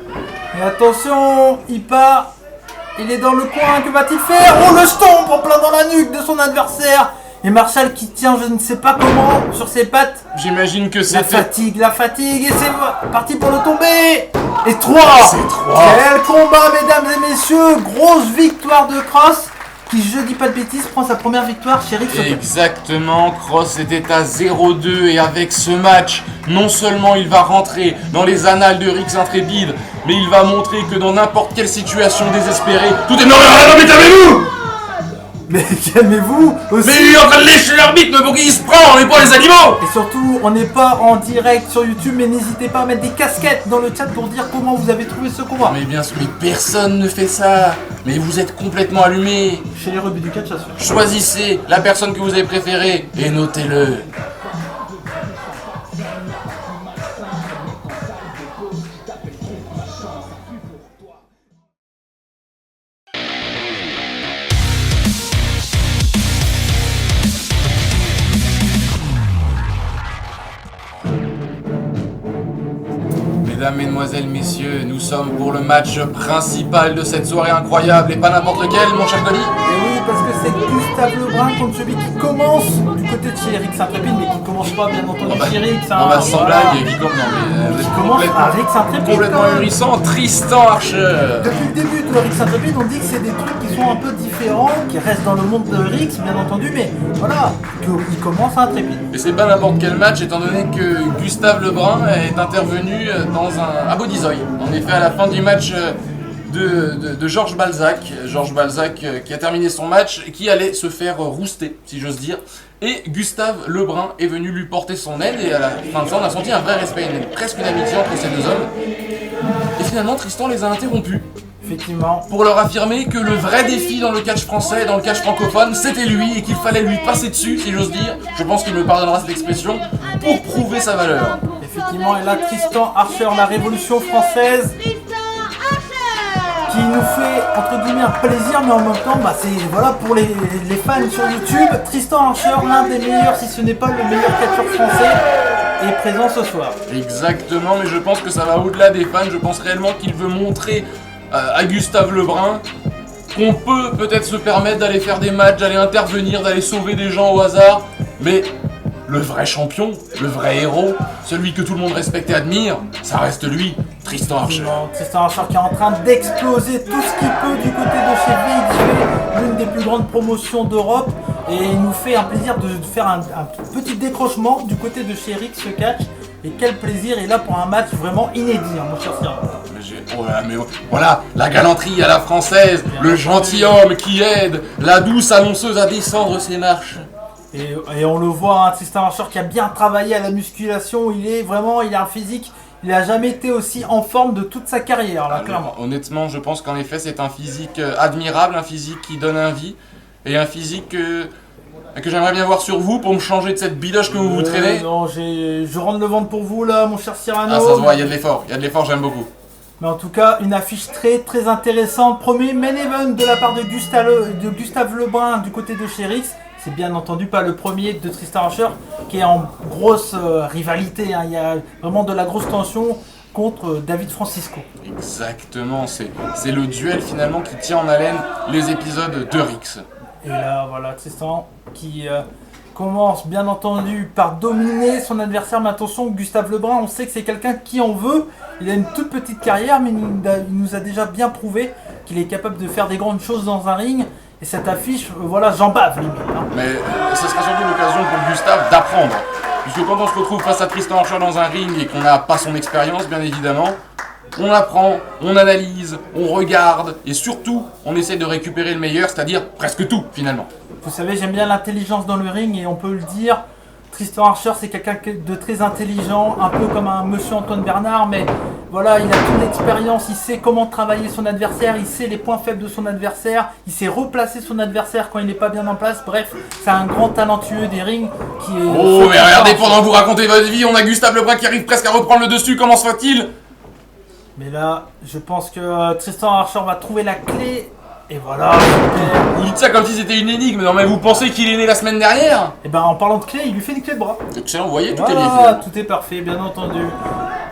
Et attention, il part. Il est dans le coin, que va-t-il faire? Oh, le stomp en plein dans la nuque de son adversaire. Et Marshall qui tient, je ne sais pas comment, sur ses pattes. J'imagine que c'est La fatigue, et c'est parti pour le tomber. Et 3. C'est 3. Quel combat, mesdames et messieurs. Grosse victoire de Cross, qui, je dis pas de bêtises, prend sa première victoire chez Rix Open. Exactement, Cross était à 0-2 et avec ce match, non seulement il va rentrer dans les annales de Rix Intrépide, mais il va montrer que dans n'importe quelle situation désespérée, tout est... Non mais calmez-vous! Mais calmez-vous aussi. Mais il est en train de lécher l'arbitre, mais pour qui il se prend? On n'est pas les animaux! Et surtout, on n'est pas en direct sur YouTube, mais n'hésitez pas à mettre des casquettes dans le chat pour dire comment vous avez trouvé ce combat. Mais bien sûr, mais personne ne fait ça. Mais vous êtes complètement allumés. Chez les rebuts du catch, ça se fait. Choisissez la personne que vous avez préférée et notez-le. Mesdames, mesdemoiselles, messieurs, nous sommes pour le match principal de cette soirée incroyable et pas n'importe lequel, mon cher Cody. Et oui, parce que c'est Gustave Lebrun contre celui qui commence du côté de chez Eric Saint-Trépide, mais qui commence pas bien entendu chez Eric. Sans blague, qui commence, non, mais, qui commence à Eric Saint-Trépide. Complètement ahurissant, Tristan Archer. Depuis le début de Eric Saint-Trépide, on dit que c'est des trucs qui sont un peu différents, qui restent dans le monde de Rix, bien entendu, mais voilà, qu'il commence à Intrépide. Et c'est pas n'importe quel match, étant donné que Gustave Lebrun est intervenu à Bodizoy. En effet, à la fin du match de Georges Balzac. Georges Balzac qui a terminé son match et qui allait se faire rouster, si j'ose dire. Et Gustave Lebrun est venu lui porter son aide et à la fin de ça, on a senti un vrai respect, presque une amitié entre ces deux hommes. Et finalement, Tristan les a interrompus. Effectivement. Pour leur affirmer que le vrai défi dans le catch français, dans le catch francophone, c'était lui et qu'il fallait lui passer dessus, si j'ose dire. Je pense qu'il me pardonnera cette expression, pour prouver sa valeur. Effectivement, et là, Tristan Archer, la Révolution française, qui nous fait, entre guillemets, un plaisir, mais en même temps, c'est voilà, pour les fans sur YouTube, Tristan Archer, l'un des meilleurs, si ce n'est pas le meilleur catcheur français, est présent ce soir. Exactement, mais je pense que ça va au-delà des fans. Je pense réellement qu'il veut montrer à Gustave Lebrun qu'on peut peut-être se permettre d'aller faire des matchs, d'aller intervenir, d'aller sauver des gens au hasard, mais le vrai champion, le vrai héros, celui que tout le monde respecte et admire, ça reste lui, Tristan Archer. Tristan Archer qui est en train d'exploser tout ce qu'il peut du côté de chez VXV, l'une des plus grandes promotions d'Europe, et il nous fait un plaisir de faire un petit décrochement du côté de chez Rix Catch. Et quel plaisir est là pour un match vraiment inédit, mon cher Cyril. Voilà, la galanterie à la française, le gentilhomme qui aide la douce annonceuse à descendre ses marches. Et on le voit, Tristan Archer qui a bien travaillé à la musculation, il a un physique, il n'a jamais été aussi en forme de toute sa carrière, là, clairement. Honnêtement, je pense qu'en effet, c'est un physique admirable, un physique qui donne envie, et un physique que j'aimerais bien voir sur vous pour me changer de cette bidoche que vous traînez. Non, je rentre le ventre pour vous là, mon cher Cyrano. Ah, ça se voit, il y a de l'effort, j'aime beaucoup. Mais en tout cas, une affiche très très intéressante. Premier main event de la part de Gustave Lebrun du côté de chez Rix. C'est bien entendu pas le premier de Tristan Archer qui est en grosse rivalité. Il y a vraiment de la grosse tension contre David Francisco. Exactement, c'est le duel finalement qui tient en haleine les épisodes de Rix. Et là, voilà, Tristan qui commence bien entendu par dominer son adversaire. Mais attention, Gustave Lebrun, on sait que c'est quelqu'un qui en veut. Il a une toute petite carrière, mais il nous a déjà bien prouvé qu'il est capable de faire des grandes choses dans un ring. Et cette affiche, voilà, j'en bave limite. Mais ce sera surtout l'occasion pour Gustave d'apprendre. Puisque quand on se retrouve face à Tristan Archer dans un ring et qu'on n'a pas son expérience, bien évidemment, on apprend, on analyse, on regarde et surtout, on essaie de récupérer le meilleur, c'est-à-dire presque tout finalement. Vous savez, j'aime bien l'intelligence dans le ring et on peut le dire. Tristan Archer, c'est quelqu'un de très intelligent, un peu comme un monsieur Antoine Bernard, mais voilà, il a toute l'expérience, il sait comment travailler son adversaire, il sait les points faibles de son adversaire, il sait replacer son adversaire quand il n'est pas bien en place. Bref, c'est un grand talentueux des rings qui est... Oh, mais regardez, pendant que vous racontez votre vie, on a Gustave Lebrun qui arrive presque à reprendre le dessus, comment se fait-il ? Mais là, je pense que Tristan Archer va trouver la clé. Et voilà. Vous dites ça comme si c'était une énigme, non mais vous pensez qu'il est né la semaine dernière ? Et ben en parlant de clé, il lui fait une clé de bras. Excellent, vous voyez, tout voilà, est lié. Tout est parfait, bien entendu.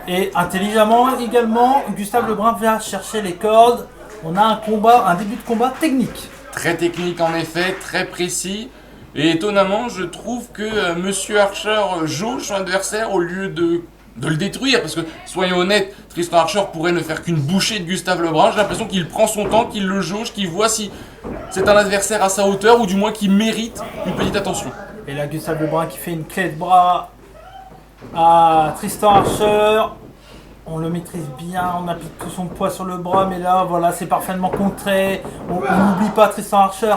Et intelligemment également, Gustave Lebrun vient chercher les cordes. On a un début de combat technique. Très technique en effet, très précis. Et étonnamment, je trouve que Monsieur Archer jauge son adversaire au lieu de le détruire, parce que, soyons honnêtes, Tristan Archer pourrait ne faire qu'une bouchée de Gustave Lebrun. J'ai l'impression qu'il prend son temps, qu'il le jauge, qu'il voit si c'est un adversaire à sa hauteur, ou du moins qu'il mérite une petite attention. Et là, Gustave Lebrun qui fait une clé de bras à Tristan Archer. On le maîtrise bien, on applique tout son poids sur le bras, mais là, voilà, c'est parfaitement contré. On n'oublie pas, Tristan Archer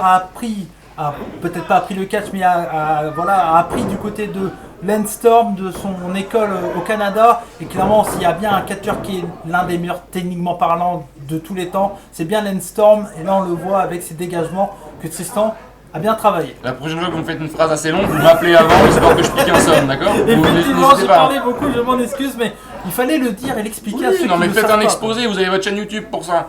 peut-être pas appris le catch, mais a appris du côté de Lance Storm, de son école au Canada. Et clairement, s'il y a bien un catcher qui est l'un des meilleurs techniquement parlant de tous les temps, c'est bien Lance Storm. Et là, on le voit avec ses dégagements que Tristan a bien travaillé. La prochaine fois que vous me faites une phrase assez longue, vous m'appelez avant, histoire que je pique un somme, d'accord ? Effectivement, j'ai parlé beaucoup, je m'en excuse, mais il fallait le dire et l'expliquer à ceux qui non mais ne faites savent un pas. exposé, vous avez votre chaîne YouTube pour ça.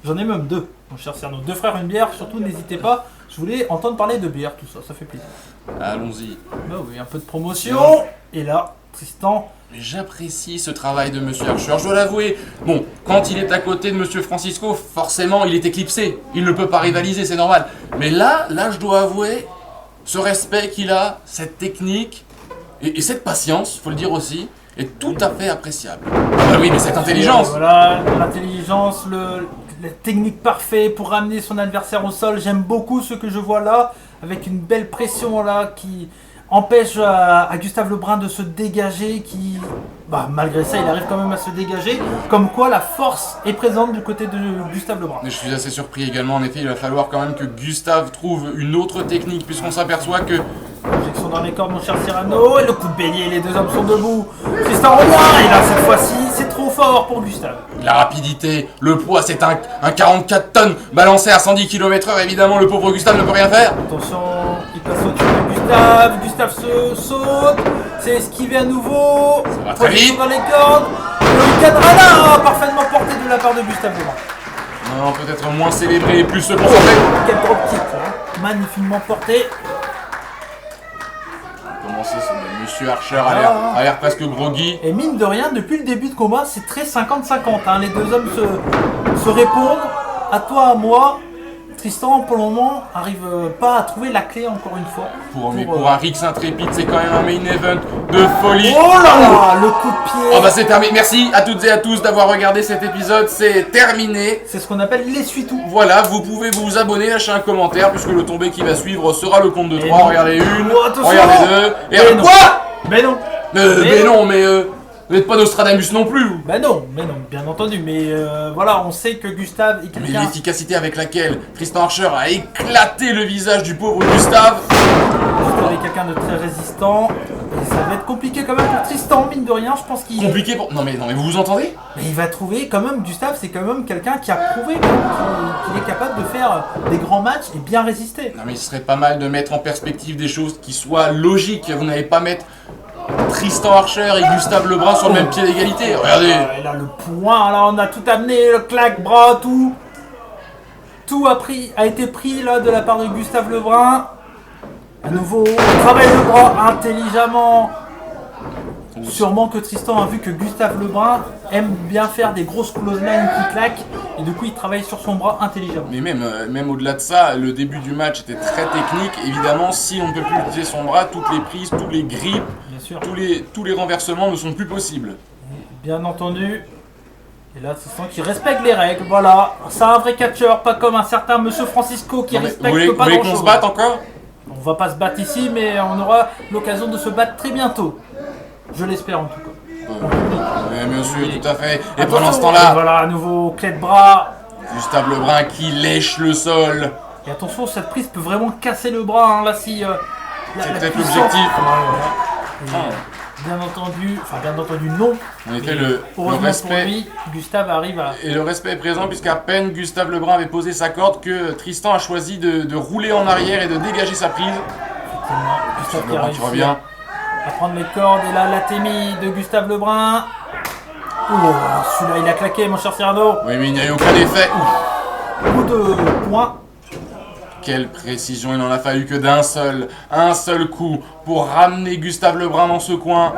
J'en ai même deux, mon cher Cerno. 2 frères, une bière, surtout n'hésitez pas. Je voulais entendre parler de bière, tout ça, ça fait plaisir. Allons-y. Bah oui, un peu de promotion. Et là, Tristan. Mais j'apprécie ce travail de Monsieur Archer, je dois l'avouer. Bon, quand il est à côté de Monsieur Francisco, forcément, il est éclipsé. Il ne peut pas rivaliser, c'est normal. Mais là, je dois avouer, ce respect qu'il a, cette technique et cette patience, faut le dire aussi, est tout à fait appréciable. Ah bah oui, mais cette intelligence. Voilà, l'intelligence, la technique parfaite pour ramener son adversaire au sol. J'aime beaucoup ce que je vois là, avec une belle pression là qui empêche à Gustave Lebrun de se dégager, malgré ça il arrive quand même à se dégager, comme quoi la force est présente du côté de Gustave Lebrun. Mais je suis assez surpris également, en effet il va falloir quand même que Gustave trouve une autre technique, puisqu'on s'aperçoit que... Projection dans les cordes mon cher Cyrano, et le coup de bélier, les deux hommes sont debout, Tristan Romain, et là cette fois-ci c'est trop fort pour Gustave. La rapidité, le poids, c'est un 44 tonnes balancé à 110 km/h, évidemment le pauvre Gustave ne peut rien faire. Attention, il passe au-dessus de Gustave, Gustave se saute, c'est esquivé à nouveau, ça va très vite. Dans les cordes, le cadrana parfaitement porté de la part de Gustave Lebrun. Non, peut-être moins célébré et plus se concentrer. Quel drop kick, hein. Magnifiquement porté. Comment c'est, Monsieur Archer a l'air presque groggy. Et mine de rien, depuis le début de combat, c'est très 50-50. Hein. Les deux hommes se répondent. À toi, à moi. Tristan, pour le moment, arrive pas à trouver la clé encore une fois. Pour un Rix intrépide, c'est quand même un main event de folie. Oh là là, le coup de pied. Oh bah c'est terminé. Merci à toutes et à tous d'avoir regardé cet épisode. C'est terminé. C'est ce qu'on appelle l'essuie-tout. Voilà, vous pouvez vous abonner, lâcher un commentaire, puisque le tombé qui va suivre sera le compte de 3. Regardez une, regardez deux. Et non. quoi? Mais non. Vous n'êtes pas Nostradamus non plus. Bah non, bien entendu. Mais voilà, on sait que Gustave est quelqu'un... Mais l'efficacité avec laquelle Tristan Archer a éclaté le visage du pauvre Gustave. Gustave est quelqu'un de très résistant. Et ça va être compliqué quand même pour Tristan, mine de rien. Je pense qu'il... Compliqué pour... Non mais vous vous entendez? Mais il va trouver quand même... Gustave, c'est quand même quelqu'un qui a prouvé qu'il est capable de faire des grands matchs et bien résister. Non mais il serait pas mal de mettre en perspective des choses qui soient logiques. Vous n'allez pas mettre Tristan Archer et Gustave Lebrun sur le même pied d'égalité. Regardez. Et là le point, là on a tout amené, le claque, bras, tout. Tout a été pris là de la part de Gustave Lebrun. À nouveau, on travaille le bras intelligemment. Sûrement que Tristan a vu que Gustave Lebrun aime bien faire des grosses clotheslines qui claquent. Et du coup il travaille sur son bras intelligemment. Mais même au-delà de ça, le début du match était très technique. Évidemment, si on ne peut plus utiliser son bras, toutes les prises, tous les grips, tous les renversements ne sont plus possibles. Bien entendu. Et là, c'est qu'il respecte les règles, voilà. C'est un vrai catcheur, pas comme un certain Monsieur Francisco qui respecte pas grand-chose. Vous voulez qu'on se batte encore? On va pas se battre ici, mais on aura l'occasion de se battre très bientôt. Je l'espère en tout cas. Oui, bien sûr, tout à fait. Et pendant ce temps-là... Voilà, à nouveau, clé de bras. Gustave Lebrun qui lèche le sol. Et attention, cette prise peut vraiment casser le bras, hein, là, si... c'est peut-être l'objectif. Bien entendu, non. En effet, le respect... pour lui, Gustave arrive à... Et le respect est présent, puisqu'à peine Gustave Lebrun avait posé sa corde que Tristan a choisi de rouler en arrière et de dégager sa prise. Gustave Lebrun qui revient. À prendre les cordes, et là, la témie de Gustave Lebrun. Oh, celui-là, il a claqué, mon cher Cyrano. Oui, mais il n'y a eu aucun effet. Coup de poing. Quelle précision, il n'en a fallu que un seul coup pour ramener Gustave Lebrun dans ce coin.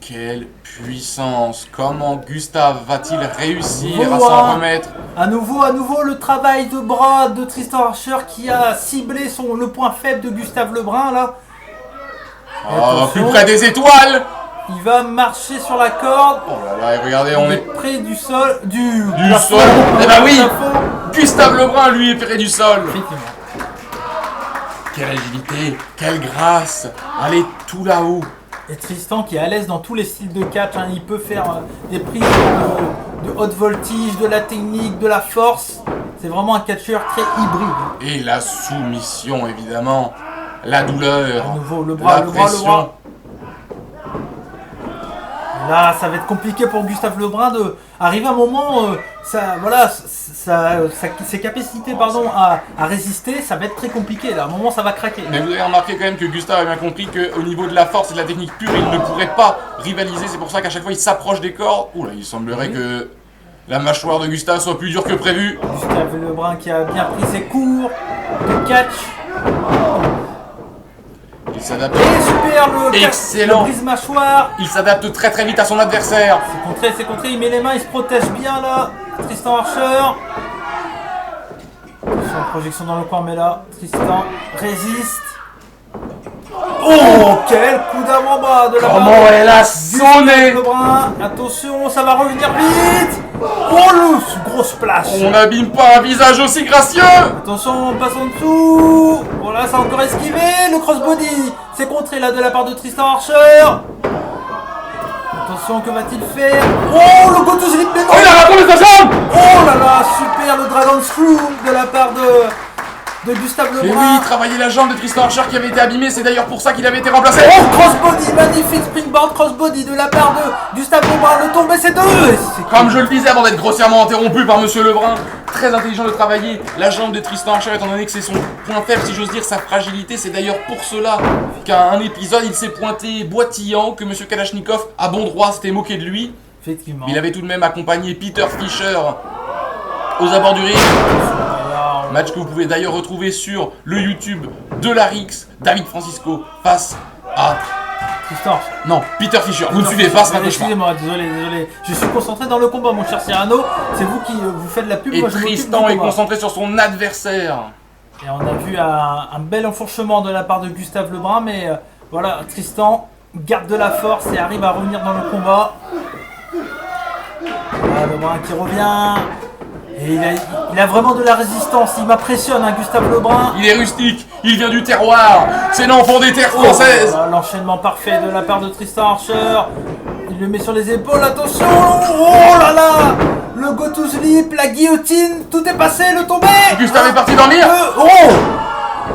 Quelle puissance! Comment Gustave va-t-il réussir à s'en remettre? À nouveau le travail de bras de Tristan Archer qui a ciblé le point faible de Gustave Lebrun là. Oh, plus près des étoiles! Il va marcher sur la corde. Oh là là, et regardez, on est près du sol. Du sol. Eh ben oui! Gustave Lebrun, lui, est près du sol. Quelle agilité, quelle grâce! Allez tout là-haut. Et Tristan qui est à l'aise dans tous les styles de catch, hein. Il peut faire des prises de haute voltige, de la technique, de la force. C'est vraiment un catcheur très hybride. Et la soumission évidemment, la douleur, à nouveau, le bras. Là, ça va être compliqué pour Gustave Lebrun de arriver à un moment, ses capacités à résister, ça va être très compliqué. Là, à un moment, ça va craquer. Mais vous avez remarqué quand même que Gustave a bien compris qu'au niveau de la force et de la technique pure, il ne pourrait pas rivaliser. C'est pour ça qu'à chaque fois, il s'approche des cordes. Oula, il semblerait que la mâchoire de Gustave soit plus dure que prévu. Gustave Lebrun qui a bien pris ses cours de catch. s'adapte. Et super le Excellent. le brise-mâchoire. Il s'adapte très très vite à son adversaire. C'est contré, il met les mains, il se protège bien là. Tristan Archer. Attention, projection dans le coin, mais là, Tristan résiste. Oh, quel coup d'avant-bras de la part Comment elle a de sonné! Lebrun. Attention, ça va revenir vite. Oh, le gros splash. On n'abîme pas un visage aussi gracieux! Attention, on passe en dessous. Voilà, ça a encore esquivé. Le crossbody, c'est contré là de la part de Tristan Archer. Attention, que va-t-il faire? Oh, le go to slip, mais non. Oh, il a raté sa jambe! Oh là là, super le Dragon Screw de la part de Gustave Et Lebrun. oui, travailler la jambe de Tristan Archer qui avait été abîmée, c'est d'ailleurs pour ça qu'il avait été remplacé. Oh, crossbody, magnifique springboard crossbody de la part de Gustave Lebrun. Le tombé, c'est 2. Comme je le disais avant d'être grossièrement interrompu par Monsieur Lebrun, très intelligent de travailler la jambe de Tristan Archer étant donné que c'est son point faible, si j'ose dire, sa fragilité. C'est d'ailleurs pour cela qu'à un épisode, il s'est pointé boitillant, que Monsieur Kalachnikov, à bon droit, s'était moqué de lui. Effectivement. Il avait tout de même accompagné Peter Fischer aux abords du ring. Match que vous pouvez d'ailleurs retrouver sur le YouTube de Larix, David Francisco face à... Tristan. Non, Peter Fischer. Vous ne suivez pas, c'est un cauchemar. Excusez-moi, désolé. Je suis concentré dans le combat, mon cher Cyrano. C'est vous qui vous faites la pub. Et moi, je m'occupe Tristan du est combat. concentré sur son adversaire. Et on a vu un bel enfourchement de la part de Gustave Lebrun, mais voilà, Tristan garde de la force et arrive à revenir dans le combat. Voilà, Lebrun qui revient. Et il a vraiment de la résistance, il m'impressionne, hein, Gustave Lebrun. Il est rustique, il vient du terroir, c'est l'enfant des terres françaises. Voilà, l'enchaînement parfait de la part de Tristan Archer. Il le met sur les épaules, attention. Oh là là, le go to sleep, la guillotine, tout est passé, le tombé. Gustave est parti dormir. Oh,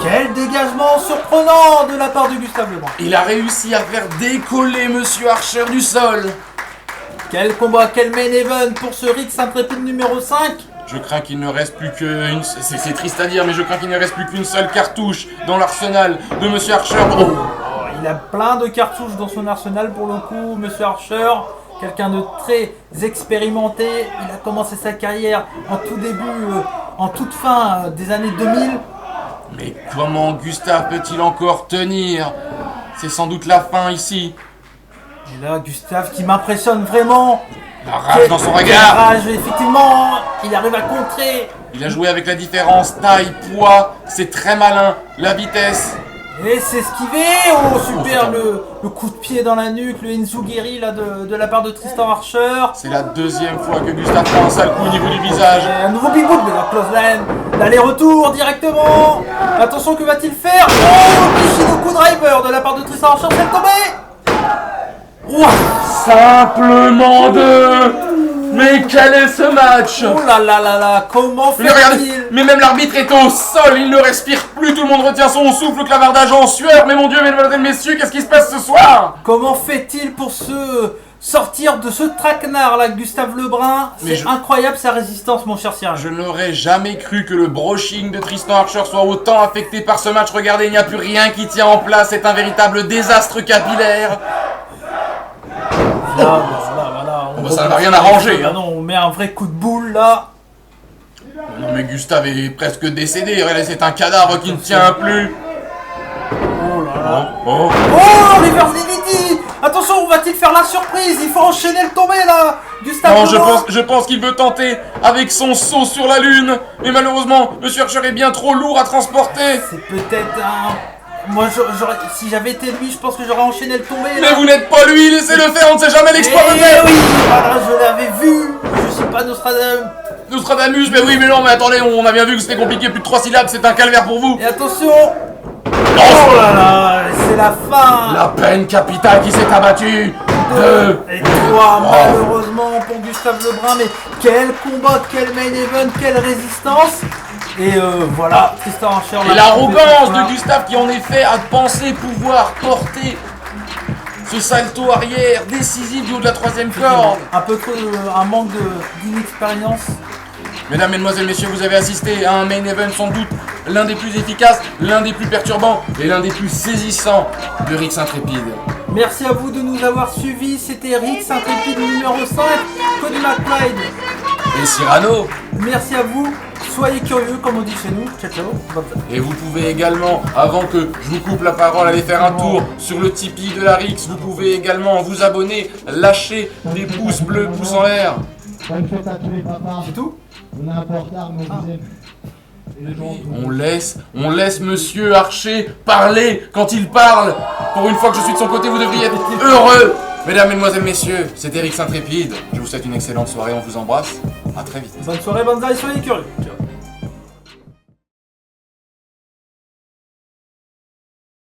quel dégagement surprenant de la part de Gustave Lebrun. Il a réussi à faire décoller Monsieur Archer du sol. Quel combat, quel main event pour ce Rix Intrépide numéro 5. Je crains qu'il ne reste plus qu'une... C'est triste à dire, mais je crains qu'il ne reste plus qu'une seule cartouche dans l'arsenal de Monsieur Archer. Oh. Il a plein de cartouches dans son arsenal pour le coup, Monsieur Archer. Quelqu'un de très expérimenté. Il a commencé sa carrière en tout début, en toute fin des années 2000. Mais comment Gustave peut-il encore tenir? C'est sans doute la fin ici. Et là, Gustave qui m'impressionne vraiment. La rage dans son regard. La rage, effectivement. Il arrive à contrer. Il a joué avec la différence taille, poids. C'est très malin. La vitesse. Et c'est esquivé. Oh, super, le coup de pied dans la nuque, le Enzugiri là, de la part de Tristan Archer. C'est la deuxième fois que Gustave prend un sale coup au niveau du visage. Un nouveau big boot de la close line. L'aller-retour directement. Attention, que va-t-il faire? Oh, Michinoku driver de la part de Tristan Archer. C'est tombé. Wow. Simplement deux. Mais quel est ce match? Oh là là là là, comment Mais regardez, fait-il? mais même l'arbitre est au sol, il ne respire plus, tout le monde retient son souffle, clavardage en sueur. Mais mon Dieu, mesdames et messieurs, qu'est-ce qui se passe ce soir? Comment fait-il pour se sortir de ce traquenard là, Gustave Lebrun? C'est incroyable sa résistance, mon cher Cyril. Je n'aurais jamais cru que le brushing de Tristan Archer soit autant affecté par ce match. Regardez, il n'y a plus rien qui tient en place, c'est un véritable désastre capillaire. Voilà. Ça ne va rien arranger. Ah non, on met un vrai coup de boule là. Non mais Gustave est presque décédé, regardez, c'est un cadavre qui ne tient plus. Oh là là. Oh, Oh, reverse DDT. Attention, va-t-il faire la surprise? Il faut enchaîner le tombé là. Gustave non, Lebrun. je pense qu'il veut tenter avec son saut sur la lune. Mais malheureusement, Monsieur Archer est bien trop lourd à transporter. C'est peut-être un... Moi, si j'avais été lui, je pense que j'aurais enchaîné le tombé là. Mais vous n'êtes pas lui, laissez-le faire, on ne sait jamais l'exploit de faire. Oui, voilà, je l'avais vu. Je suis pas Nostradamus. Nostradamus, mais oui, mais non, mais attendez, on a bien vu que c'était compliqué, plus de 3 syllabes, c'est un calvaire pour vous. Et attention. Oh là là, c'est la fin. La peine capitale qui s'est abattue. 2 et 3, malheureusement pour Gustave Lebrun, mais quel combat, quel main event, quelle résistance. Et voilà, Tristan Archer. Et l'arrogance de Gustave qui en effet a pensé pouvoir porter ce salto arrière décisif du haut de la 3ème corde. Un peu trop, un manque d'inexpérience. Mesdames, Mesdemoiselles, Messieurs, vous avez assisté à un main event sans doute l'un des plus efficaces, l'un des plus perturbants et l'un des plus saisissants de Rix Intrépide. Merci à vous de nous avoir suivis, c'était Rix Intrépide numéro 5, Cody McBride et Cyrano. Merci à vous, soyez curieux, comme on dit chez nous. Ciao, ciao. Banzai. Et vous pouvez également, avant que je vous coupe la parole, aller faire un tour sur le Tipeee de la Rix. Vous pouvez également vous abonner, lâcher des pouces bleus, pouces en l'air. C'est tout? On laisse Monsieur Archer parler quand il parle. Pour une fois que je suis de son côté, vous devriez être heureux. Mesdames, Mesdemoiselles, Messieurs, c'était Rix Intrépide. Je vous souhaite une excellente soirée, on vous embrasse. À très vite. Bonne soirée, Banzai, soyez curieux. Ciao.